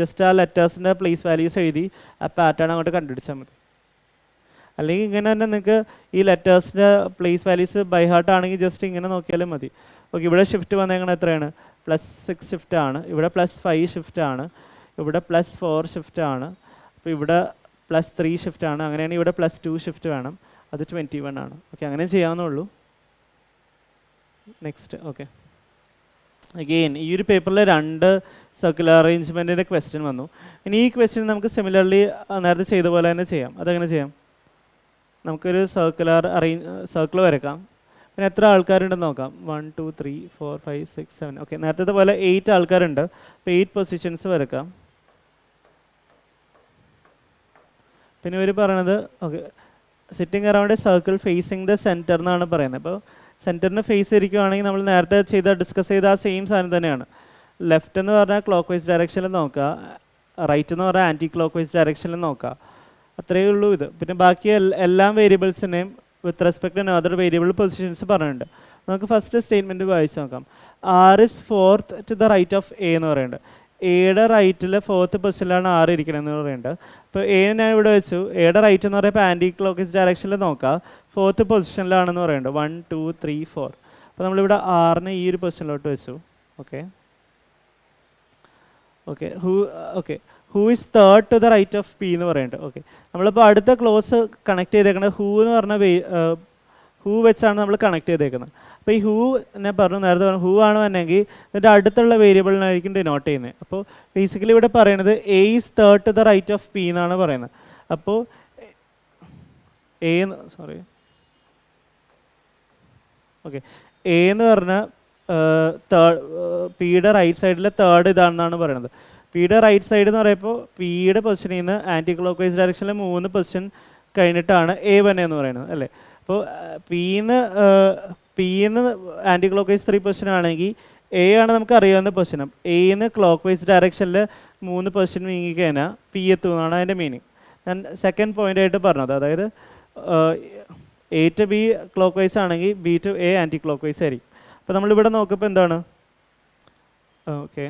ജസ്റ്റ് ആ ലെറ്റേഴ്സിൻ്റെ പ്ലേസ് വാല്യൂസ് എഴുതി ആ പാറ്റേൺ അങ്ങോട്ട് കണ്ടുപിടിച്ചാൽ മതി. അല്ലെങ്കിൽ ഇങ്ങനെ തന്നെ നിങ്ങൾക്ക് ഈ ലെറ്റേഴ്സിൻ്റെ പ്ലേസ് വാല്യൂസ് ബൈ ഹാർട്ട് ആണെങ്കിൽ ജസ്റ്റ് ഇങ്ങനെ നോക്കിയാലും മതി. ഓക്കെ, ഇവിടെ ഷിഫ്റ്റ് വന്നേക്കണം എത്രയാണ്? +6 ഷിഫ്റ്റ് ആണ്. ഇവിടെ +5 ഷിഫ്റ്റ് ആണ്. ഇവിടെ +4 ഷിഫ്റ്റ് ആണ്. അപ്പോൾ ഇവിടെ +3 ഷിഫ്റ്റ് ആണ്. അങ്ങനെയാണെങ്കിൽ ഇവിടെ +2 ഷിഫ്റ്റ് വേണം. അത് 21 ആണ്. ഓക്കെ, അങ്ങനെ ചെയ്യാവുന്നുള്ളൂ. നെക്സ്റ്റ്. ഓക്കെ, അഗെയിൻ ഈ ഒരു പേപ്പറിൽ 2 സർക്കുലർ അറേഞ്ച്മെൻറ്റിൻ്റെ ക്വസ്റ്റ്യൻ വന്നു. ഇനി ഈ ക്വസ്റ്റ്യൻ നമുക്ക് സിമിലർലി നേരത്തെ ചെയ്ത പോലെ തന്നെ ചെയ്യാം. അതെങ്ങനെ ചെയ്യാം? നമുക്കൊരു സർക്കിൾ വരക്കാം. പിന്നെ എത്ര ആൾക്കാരുണ്ടെന്ന് നോക്കാം. 1 2 3 4 5 6 7. ഓക്കെ, നേരത്തെ പോലെ 8 ആൾക്കാരുണ്ട്. അപ്പോൾ 8 പൊസിഷൻസ് വരക്കാം. പിന്നെ ഇവർ പറയണത് okay, sitting around A circle phasing the centre എന്നാണ് പറയുന്നത്. അപ്പോൾ സെൻറ്ററിന് ഫേസ് ഇരിക്കുകയാണെങ്കിൽ നമ്മൾ നേരത്തെ ഡിസ്കസ് ചെയ്ത ആ സെയിം സാധനം തന്നെയാണ്. ലെഫ്റ്റ് എന്ന് പറഞ്ഞാൽ ക്ലോക്ക് വൈസ് ഡയറക്ഷനിൽ നോക്കുക, റൈറ്റ് എന്ന് പറഞ്ഞാൽ ആൻറ്റി ക്ലോക്ക് വൈസ് ഡയറക്ഷനിൽ നോക്കുക. അത്രയേ ഉള്ളൂ ഇത്. പിന്നെ ബാക്കി എല്ലാ വേരിയബിൾസിനെയും with respect to other variable positions പറഞ്ഞിട്ടുണ്ട്. നമുക്ക് ഫസ്റ്റ് സ്റ്റേറ്റ്മെൻറ്റ് വായിച്ച് നോക്കാം. R is 4th to the right of A എന്ന് പറയുന്നുണ്ട്. എയുടെ റൈറ്റിൽ 4th പൊസിഷനിലാണ് R ഇരിക്കണമെന്ന് പറയുന്നുണ്ട്. അപ്പോൾ എ ഞാൻ ഇവിടെ വെച്ചു. എയുടെ റൈറ്റ് എന്ന് പറയുമ്പോൾ ആൻറ്റി ക്ലോക്ക് വൈസ് ഡയറക്ഷനിൽ നോക്കുക, 4th പൊസിഷനിലാണെന്ന് പറയുന്നുണ്ട്. 1 2 3 4. അപ്പോൾ നമ്മളിവിടെ Rനെ ഈ ഒരു പൊസിഷനിലോട്ട് വെച്ചു. Okay okay who is third to the right of P എന്ന് പറയുന്നുണ്ട്. ഓക്കെ, നമ്മളിപ്പോൾ അടുത്ത ക്ലോസ് കണക്ട് ചെയ്തേക്കുന്നത് ഹൂ എന്ന് പറഞ്ഞ ഹൂ വെച്ചാണ് നമ്മൾ കണക്ട് ചെയ്തേക്കുന്നത്. അപ്പോൾ ഈ ഹൂ ഞാൻ നേരത്തെ പറഞ്ഞു ഹൂ ആണ് വന്നെങ്കിൽ ഇതിൻ്റെ അടുത്തുള്ള വേരിയബിളിനായിരിക്കും ഡിനോട്ട് ചെയ്യുന്നത്. അപ്പോൾ ബേസിക്കലി ഇവിടെ പറയുന്നത് A is third to the right of P എന്നാണ് പറയുന്നത്. അപ്പോൾ എ എന്ന് പറഞ്ഞാൽ പിയുടെ റൈറ്റ് സൈഡിലെ തേർഡ് ഇതാണെന്നാണ് പറയുന്നത്. പിയുടെ റൈറ്റ് സൈഡ് എന്ന് പറയുമ്പോൾ പിയുടെ പൊസിഷനിൽ നിന്ന് ആൻറ്റി ക്ലോക്ക് വൈസ് ഡയറക്ഷനിൽ 3 പൊസിഷൻ കഴിഞ്ഞിട്ടാണ് എ വന്നെ എന്ന് പറയുന്നത് അല്ലേ. അപ്പോൾ പിന്ന് ആൻറ്റി ക്ലോക്ക് വൈസ് 3 പൊസിഷൻ ആണെങ്കിൽ എ ആണ് നമുക്ക് അറിയാവുന്ന പൊസിഷൻ. എന്ന് ക്ലോക്ക് വൈസ് ഡയറക്ഷനിൽ 3 പൊസിഷൻ നീങ്ങിക്കഴിഞ്ഞാൽ പി എത്തുമെന്നാണ് അതിൻ്റെ മീനിങ്. ഞാൻ സെക്കൻഡ് പോയിൻ്റ് ആയിട്ട് പറഞ്ഞത്. അതായത് A to B clockwise ആണെങ്കിൽ B to A anticlockwise ആയിരിക്കും. അപ്പോൾ നമ്മളിവിടെ നോക്കുമ്പോൾ എന്താണ് ഓക്കെ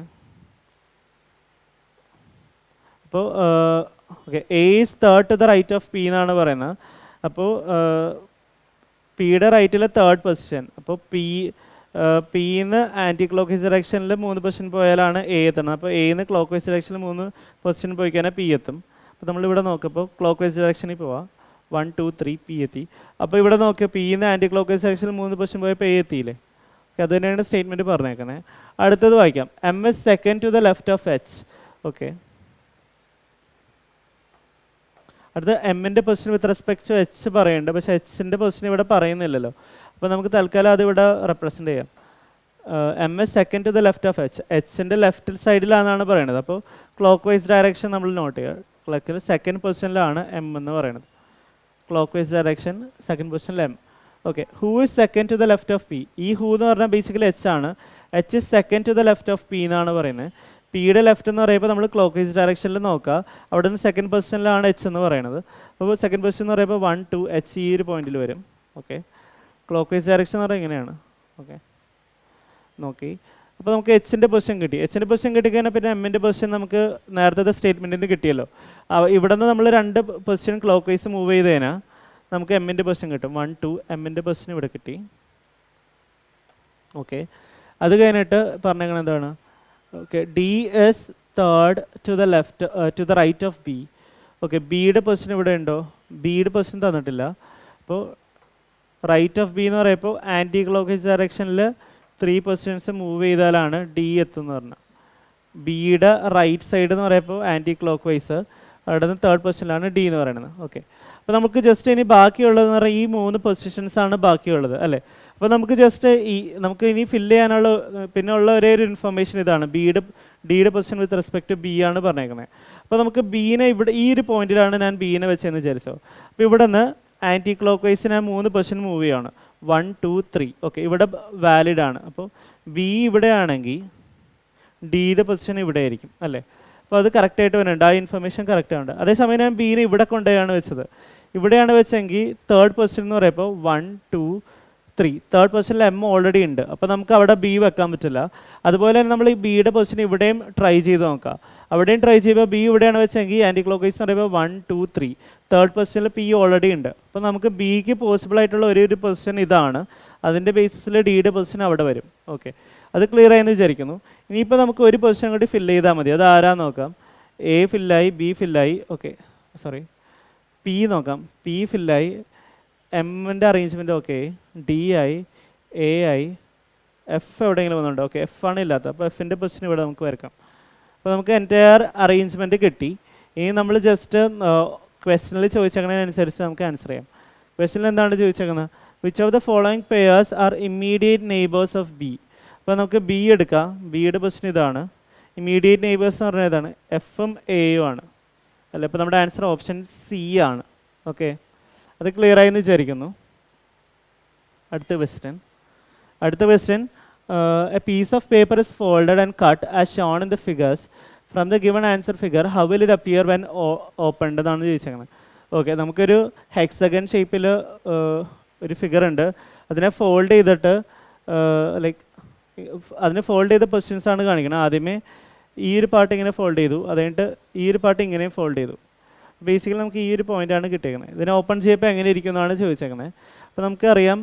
അപ്പോൾ A is third to the right of P എന്നാണ് പറയുന്നത്. അപ്പോൾ പിയുടെ റൈറ്റിലെ തേർഡ് പൊസിഷൻ. അപ്പോൾ പിന്ന് ആൻറ്റി ക്ലോക്ക് വൈസ് ഡയറക്ഷനിൽ 3 പൊസിഷൻ പോയാലാണ് എ എത്തുന്നത്. അപ്പോൾ എന്ന് ക്ലോക്ക് വൈസ് ഡയറക്ഷനിൽ 3 പൊസിഷൻ പോയി കഴിഞ്ഞാൽ പി എത്തും. അപ്പോൾ നമ്മളിവിടെ നോക്കുമ്പോൾ ക്ലോക്ക് വൈസ് ഡയറക്ഷനിൽ പോവാം. 1 2 3 പി എത്തി. അപ്പോൾ ഇവിടെ നോക്കിയാൽ പിന്ന് ആൻറ്റി ക്ലോക്ക് വൈസ് ഡയറക്ഷനിൽ 3 പൊസിഷൻ പോയപ്പോൾ എ എത്തിയില്ലേ. ഓക്കെ, അത് തന്നെയാണ് സ്റ്റേറ്റ്മെൻറ്റ് പറഞ്ഞേക്കുന്നത്. അടുത്തത് വായിക്കാം. M is second to the left of H. Okay, അടുത്ത എമ്മിൻ്റെ position with respect to H പറയുന്നുണ്ട്. പക്ഷേ എച്ചിൻ്റെ പൊസിഷൻ ഇവിടെ പറയുന്നില്ലല്ലോ. അപ്പോൾ നമുക്ക് തൽക്കാലം അത് ഇവിടെ റെപ്രസെൻറ്റ് ചെയ്യാം. M is second to the left of H, എച്ചിൻ്റെ ലെഫ്റ്റ് സൈഡിലാണെന്നാണ് പറയുന്നത്. അപ്പോൾ ക്ലോക്ക് വൈസ് ഡയറക്ഷൻ നമ്മൾ നോട്ട് ചെയ്യുക. ക്ലോക്കിൽ സെക്കൻഡ് പൊസിഷനിലാണ് എം എന്ന് പറയുന്നത്. ക്ലോക്ക് വൈസ് ഡയറക്ഷൻ സെക്കൻഡ് പൊസിഷനിൽ M. Okay, who is second to the left of P? ഈ ഹൂ എന്ന് പറഞ്ഞാൽ ബേസിക്കലി എച്ച് ആണ്. H is second to the left of P എന്നാണ് പറയുന്നത്. പിയുടെ ലെഫ്റ്റ് എന്ന് പറയുമ്പോൾ നമ്മൾ ക്ലോക്ക് വൈസ് ഡയറക്ഷനിൽ നോക്കുക. അവിടെ നിന്ന് സെക്കൻഡ് പൊസിഷനിലാണ് എച്ച് എന്ന് പറയുന്നത്. അപ്പോൾ സെക്കൻഡ് പൊസിഷൻ എന്ന് പറയുമ്പോൾ 1 2 എച്ച് ഈ ഒരു പോയിന്റിൽ വരും. ഓക്കെ, ക്ലോക്ക് വൈസ് ഡയറക്ഷൻ എന്ന് പറയുന്നത് ഇങ്ങനെയാണ്. ഓക്കെ, നോക്കി. അപ്പോൾ നമുക്ക് എച്ചിൻ്റെ പൊസിഷൻ കിട്ടി. എച്ചിൻ്റെ പൊസിഷൻ കിട്ടിക്കഴിഞ്ഞാൽ പിന്നെ എമ്മിൻ്റെ പൊസിഷൻ നമുക്ക് നേരത്തെ സ്റ്റേറ്റ്മെൻറ്റിൽ നിന്ന് കിട്ടിയല്ലോ. ഇവിടെ നിന്ന് നമ്മൾ 2 പൊസിഷൻ ക്ലോക്ക് വൈസ് മൂവ് ചെയ്ത് കഴിഞ്ഞാൽ നമുക്ക് എമ്മിൻ്റെ പൊസിഷൻ കിട്ടും. 1 2 എമ്മിൻ്റെ പൊസിഷൻ ഇവിടെ കിട്ടി. ഓക്കെ, അത് കഴിഞ്ഞിട്ട് പറഞ്ഞേക്കണം എന്താണ്? Okay, D is third to the left to the right of B. Okay, ബിയുടെ പൊസിഷൻ ഇവിടെ ഉണ്ടോ? ബിയുടെ പൊസിഷൻ തന്നിട്ടില്ല. അപ്പോൾ റൈറ്റ് ഓഫ് ബി എന്ന് പറയുമ്പോൾ ആൻറ്റി ക്ലോക്ക് വൈസ് ഡയറക്ഷനിൽ 3 പൊസിഷൻസ് മൂവ് ചെയ്താലാണ് ഡി എത്തുമെന്ന് പറഞ്ഞാൽ. ബിയുടെ റൈറ്റ് സൈഡ് എന്ന് പറയുമ്പോൾ ആൻറ്റി ക്ലോക്ക് വൈസ്, അവിടെ നിന്ന് തേർഡ് പൊസിഷനിലാണ് ഡി എന്ന് പറയുന്നത്. ഓക്കെ, അപ്പോൾ നമുക്ക് ജസ്റ്റ് ഇനി ബാക്കിയുള്ളതെന്ന് പറഞ്ഞാൽ ഈ 3 പൊസിഷൻസാണ് ബാക്കിയുള്ളത് അല്ലേ. അപ്പോൾ നമുക്ക് ജസ്റ്റ് നമുക്ക് ഇനി ഫില്ല് ചെയ്യാനുള്ള പിന്നെ ഉള്ള ഒരേ ഒരു ഇൻഫർമേഷൻ ഇതാണ്. ഡിയുടെ പൊസിഷൻ വിത്ത് റെസ്പെക്ട് ബി ആണ് പറഞ്ഞേക്കുന്നത്. അപ്പോൾ നമുക്ക് ബീനെ ഇവിടെ ഈ ഒരു പോയിന്റിലാണ് ഞാൻ ബീനെ വെച്ചെന്ന് വിചാരിച്ചോ. അപ്പോൾ ഇവിടെ നിന്ന് ആൻറ്റി ക്ലോക്ക് വൈസ് ഞാൻ 3 പൊസിഷൻ മൂവ് ചെയ്യാണ്. 1 2 3. ഓക്കെ, ഇവിടെ വാലിഡ് ആണ്. അപ്പോൾ ബി ഇവിടെ ആണെങ്കിൽ ഡിയുടെ പൊസിഷൻ ഇവിടെ ആയിരിക്കും അല്ലേ. അപ്പോൾ അത് കറക്റ്റായിട്ട് വരുന്നുണ്ട്, ആ ഇൻഫർമേഷൻ കറക്റ്റ് ആണ്. അതേസമയം ഞാൻ ബീനെ ഇവിടെ കൊണ്ടുപോയാണ് വെച്ചത്. ഇവിടെയാണ് വെച്ചെങ്കിൽ തേർഡ് പൊസിഷൻ എന്ന് പറയുമ്പോൾ 1 2 3. തേർഡ് പൊസിഷനിൽ എം ഓൾറെഡി ഉണ്ട്. അപ്പോൾ നമുക്ക് അവിടെ ബി വെക്കാൻ പറ്റില്ല. അതുപോലെ തന്നെ നമ്മൾ ഈ ബിയുടെ പൊസിഷൻ ഇവിടെയും ട്രൈ ചെയ്ത് നോക്കാം. അവിടെയും ട്രൈ ചെയ്യുമ്പോൾ ബി ഇവിടെയാണ് വെച്ചെങ്കിൽ ആൻറ്റി ക്ലോക്ക് വൈസ് എന്ന് പറയുമ്പോൾ 1 2 3. തേർഡ് പൊസിഷനിൽ പി ഓൾറെഡി ഉണ്ട്. അപ്പോൾ നമുക്ക് ബിക്ക് പോസിബിൾ ആയിട്ടുള്ള ഒരു പൊസിഷൻ ഇതാണ്. അതിൻ്റെ ബേസിസിൽ ഡിയുടെ പൊസിഷൻ അവിടെ വരും. ഓക്കെ, അത് ക്ലിയർ ആയെന്ന് വിചാരിക്കുന്നു. ഇനിയിപ്പോൾ നമുക്ക് ഒരു പൊസിഷൻ കൂടി ഫില്ല് ചെയ്താൽ മതി. അത് ആരാന്ന് നോക്കാം. എ ഫില്ലായി, ബി ഫില്ലായി. ഓക്കെ, സോറി, പി നോക്കാം. പി ഫില്ലായി, എമ്മിൻ്റെ അറേഞ്ച്മെൻറ്റ് ഓക്കെ, ഡി ആയി, എ ആയി, എഫ് എവിടെയെങ്കിലും വന്നുണ്ടോ? ഓക്കെ, എഫ് ആണ് ഇല്ലാത്ത. അപ്പോൾ എഫിൻ്റെ പൊസിഷൻ ഇവിടെ നമുക്ക് വരക്കാം. അപ്പോൾ നമുക്ക് എൻറ്റയർ അറേഞ്ച്മെൻറ്റ് കിട്ടി. ഇനി നമ്മൾ ജസ്റ്റ് ക്വസ്റ്റനിൽ ചോദിച്ചേക്കുന്നതിനനുസരിച്ച് നമുക്ക് ആൻസർ ചെയ്യാം. ക്വസ്റ്റനിൽ എന്താണ് ചോദിച്ചേക്കുന്നത്? Which of the following pairs are immediate neighbours of B? അപ്പോൾ നമുക്ക് ബി എടുക്കാം. ബിയുടെ പൊസിഷൻ ഇതാണ്. ഇമ്മീഡിയറ്റ് നെയ്ബേഴ്സ് എന്ന് പറഞ്ഞാൽ ഇതാണ്, എഫും എയും ആണ് അല്ലേ. അപ്പോൾ നമ്മുടെ ആൻസർ ഓപ്ഷൻ സി ആണ്. ഓക്കെ, അത് ക്ലിയർ ആയി എന്ന് വിചാരിക്കുന്നു. അടുത്ത question, A piece of paper is folded and cut as shown in the figures from the given answer figure, how will it appear when opened എന്നാണ് ചോദിച്ചേക്കുന്നത്. ഓക്കെ, നമുക്കൊരു hexagon ഷേപ്പിൽ ഒരു ഫിഗർ ഉണ്ട്. അതിനെ ഫോൾഡ് ചെയ്തിട്ട് ലൈക്ക് അതിനെ ഫോൾഡ് ചെയ്ത പൊസിഷൻസ് ആണ് കാണിക്കുന്നത്. ആദ്യമേ ഈ ഒരു പാർട്ട് ഇങ്ങനെ ഫോൾഡ് ചെയ്തു, അത് കഴിഞ്ഞിട്ട് ഈ ഒരു പാർട്ട് ഇങ്ങനെയും ഫോൾഡ് ചെയ്തു. ബേസിക്കലി നമുക്ക് ഈ ഒരു പോയിൻ്റാണ് കിട്ടിയേക്കുന്നത്. ഇതിനെ ഓപ്പൺ ചെയ്യുമ്പോൾ എങ്ങനെ ഇരിക്കും എന്നാണ് ചോദിച്ചേക്കുന്നത്. അപ്പോൾ നമുക്കറിയാം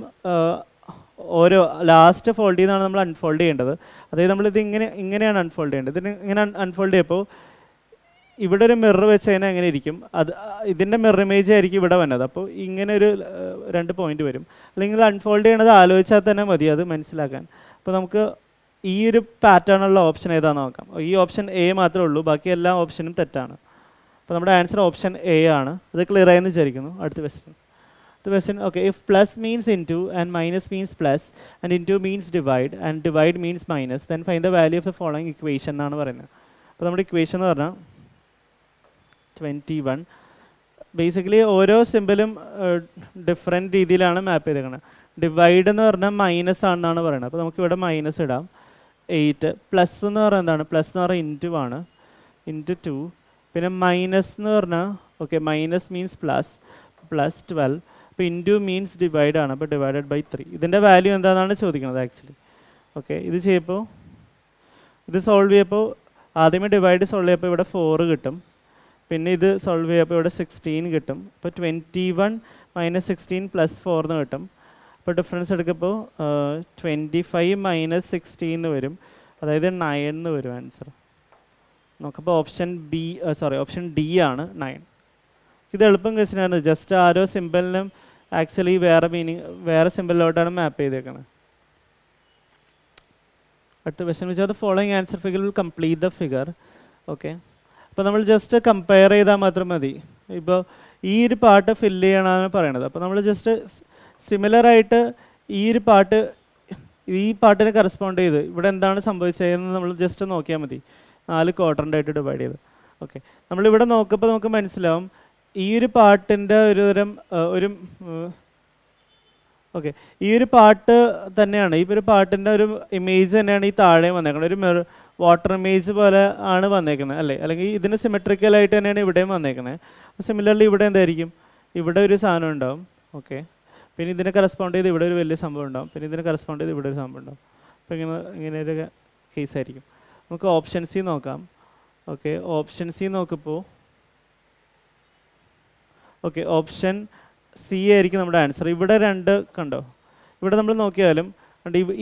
ഓരോ ലാസ്റ്റ് ഫോൾഡ് ചെയ്യുന്നതാണ് നമ്മൾ അൺഫോൾഡ് ചെയ്യേണ്ടത്. അതായത് നമ്മളിത് ഇങ്ങനെയാണ് അൺഫോൾഡ് ചെയ്യേണ്ടത്. ഇതിന് ഇങ്ങനെ അൺഫോൾഡ് ചെയ്യുമ്പോൾ ഇവിടെ ഒരു മിറർ വെച്ച് കഴിഞ്ഞാൽ എങ്ങനെ ഇരിക്കും, അത് ഇതിൻ്റെ മിറർ ഇമേജ് ആയിരിക്കും ഇവിടെ വന്നത്. അപ്പോൾ ഇങ്ങനെ ഒരു 2 പോയിന്റ് വരും. അല്ലെങ്കിൽ അൺഫോൾഡ് ചെയ്യണത് ആലോചിച്ചാൽ തന്നെ മതി അത് മനസ്സിലാക്കാൻ. അപ്പോൾ നമുക്ക് ഈ ഒരു പാറ്റേണുള്ള ഓപ്ഷൻ ഏതാണെന്ന് നോക്കാം. ഈ ഓപ്ഷൻ എ മാത്രമേ ഉള്ളൂ, ബാക്കി എല്ലാ ഓപ്ഷനും തെറ്റാണ്. അപ്പോൾ നമ്മുടെ ആൻസർ ഓപ്ഷൻ എ ആണ്. അത് ക്ലിയർ ആയെന്ന് വിചാരിക്കുന്നു. അടുത്ത question, okay, if plus means into and minus means plus and into means divide and divide means minus, then find the value of the following equation എന്നാണ് പറയുന്നത്. അപ്പോൾ നമ്മുടെ ഇക്വേഷൻ എന്ന് പറഞ്ഞാൽ 21. ബേസിക്കലി ഓരോ സിമ്പിളും ഡിഫറെൻറ്റ് രീതിയിലാണ് മാപ്പ് ചെയ്തേക്കുന്നത്. ഡിവൈഡ് എന്ന് പറഞ്ഞാൽ മൈനസ് ആണെന്നാണ് പറയുന്നത്. അപ്പോൾ നമുക്കിവിടെ മൈനസ് ഇടാം. 8. പ്ലസ് എന്ന് പറഞ്ഞാൽ എന്താണ്? പ്ലസ് എന്ന് പറഞ്ഞാൽ ഇൻറ്റു ആണ്, ഇൻറ്റു 2. പിന്നെ മൈനസ് എന്ന് പറഞ്ഞാൽ okay, minus means plus, plus 12. അപ്പോൾ ഇൻറ്റു മീൻസ് ഡിവൈഡ് ആണ്, അപ്പോൾ ഡിവൈഡഡ് ബൈ 3. ഇതിൻ്റെ വാല്യൂ എന്താണെന്നാണ് ചോദിക്കുന്നത് ആക്ച്വലി. ഓക്കെ, ഇത് ചെയ്യുമ്പോൾ ഇത് സോൾവ് ചെയ്യുമ്പോൾ ആദ്യമേ ഡിവൈഡ് സോൾവ് ചെയ്യുമ്പോൾ ഇവിടെ 4 കിട്ടും. പിന്നെ ഇത് സോൾവ് ചെയ്യുമ്പോൾ ഇവിടെ 16 കിട്ടും. അപ്പോൾ 21 മൈനസ് 16 പ്ലസ് 4 എന്ന് കിട്ടും. അപ്പോൾ ഡിഫറൻസ് എടുക്കുമ്പോൾ 25 മൈനസ് 16 വരും, അതായത് 9 എന്ന് വരും ആൻസർ. നോക്കപ്പോൾ ഓപ്ഷൻ ഡി ആണ് 9. ഇത് എളുപ്പം ക്വസ്റ്റ്യൻ ആണ്. ജസ്റ്റ് ആരോ സിമ്പിളിനും ആക്ച്വലി വേറെ സിമ്പിളിലോട്ടാണ് മാപ്പ് ചെയ്തേക്കുന്നത്. അടുത്ത ക്വസ്റ്റ്യൻ വെച്ചാൽ following answer figure will complete the figure. Okay, അപ്പോൾ നമ്മൾ ജസ്റ്റ് കമ്പയർ ചെയ്താൽ മാത്രം മതി. ഇപ്പോൾ ഈ ഒരു പാർട്ട് ഫില്ല് ചെയ്യണമെന്നാണ് പറയണത്. അപ്പോൾ നമ്മൾ ജസ്റ്റ് സിമിലറായിട്ട് ഈ ഒരു പാട്ട് ഈ പാട്ടിന് കറസ്പോണ്ട് ചെയ്ത് ഇവിടെ എന്താണ് സംഭവിച്ചതെന്ന് നമ്മൾ ജസ്റ്റ് നോക്കിയാൽ മതി. 4 ക്വാഡ്രൻ്റായിട്ട് ഡിവൈഡ് ചെയ്ത്. ഓക്കെ, നമ്മളിവിടെ നോക്കുമ്പോൾ നമുക്ക് മനസ്സിലാവും ഈ ഒരു പാട്ടിൻ്റെ ഒരു തരം ഒരു ഓക്കെ, ഈ ഒരു പാട്ട് തന്നെയാണ്, ഈ ഒരു പാട്ടിൻ്റെ ഒരു ഇമേജ് തന്നെയാണ് ഈ താഴെ വന്നേക്കുന്നത്. ഒരു വാട്ടർ ഇമേജ് പോലെ ആണ് വന്നേക്കുന്നത് അല്ലേ, അല്ലെങ്കിൽ ഇതിന് സിമെട്രിക്കലായിട്ട് തന്നെയാണ് ഇവിടെയും വന്നേക്കുന്നത്. സിമിലർലി ഇവിടെ എന്തായിരിക്കും, ഇവിടെ ഒരു സാധനം ഉണ്ടാവും. ഓക്കെ, പിന്നെ ഇതിനെ കറസ്പോണ്ട് ചെയ്ത് ഇവിടെ ഒരു വലിയ സംഭവം ഉണ്ടാവും, പിന്നെ ഇതിനെ കറസ്പോണ്ട് ചെയ്ത് ഇവിടെ ഒരു സംഭവം ഉണ്ടാവും. അപ്പോൾ ഇങ്ങനെ ഒരു കേസായിരിക്കും. നമുക്ക് ഓപ്ഷൻ സി നോക്കാം. ഓക്കെ, ഓപ്ഷൻ സി നോക്കിപ്പോൾ ഓക്കെ, ഓപ്ഷൻ സി ആയിരിക്കും നമ്മുടെ ആൻസർ. ഇവിടെ 2 കണ്ടോ, ഇവിടെ നമ്മൾ നോക്കിയാലും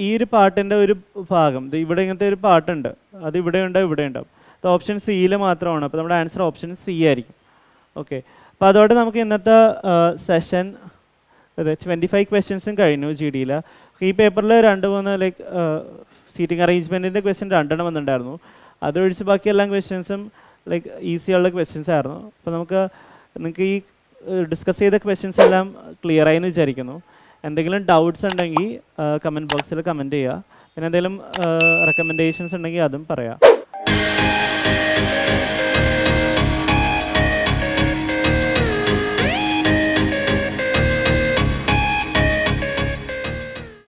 ഈ ഒരു പാട്ടിൻ്റെ ഒരു ഭാഗം ഇവിടെ ഇങ്ങനത്തെ ഒരു പാട്ടുണ്ട്, അത് ഇവിടെ ഉണ്ടാവും, ഇവിടെ ഉണ്ടാവും. അത് ഓപ്ഷൻ സിയിൽ മാത്രമാണ്. അപ്പോൾ നമ്മുടെ ആൻസർ ഓപ്ഷൻ സി ആയിരിക്കും. ഓക്കെ, അപ്പോൾ അതോടെ നമുക്ക് ഇന്നത്തെ സെഷൻ 25 ക്വസ്റ്റ്യൻസും കഴിഞ്ഞു ജി ഡിയിൽ. ഈ പേപ്പറിൽ 2-3 ലൈക്ക് സീറ്റിംഗ് അറേഞ്ച്മെൻറ്റിൻ്റെ ക്വസ്റ്റ്യൻ 2 വന്നിട്ടുണ്ടായിരുന്നു. അതൊഴിച്ച് ബാക്കി എല്ലാ ക്വസ്റ്റ്യൻസും ലൈക്ക് ഈസിയുള്ള ക്വസ്റ്റ്യൻസ് ആയിരുന്നു. അപ്പോൾ നിങ്ങൾക്ക് ഈ ഡിസ്കസ് ചെയ്ത ക്വസ്റ്റ്യൻസ് എല്ലാം ക്ലിയർ ആയി എന്ന് വിചാരിക്കുന്നു. എന്തെങ്കിലും ഡൗട്ട്സ് ഉണ്ടെങ്കിൽ കമൻറ്റ് ബോക്സിൽ കമൻറ്റ് ചെയ്യുക. പിന്നെ എന്തെങ്കിലും റെക്കമെൻഡേഷൻസ് ഉണ്ടെങ്കിൽ അതും പറയാം.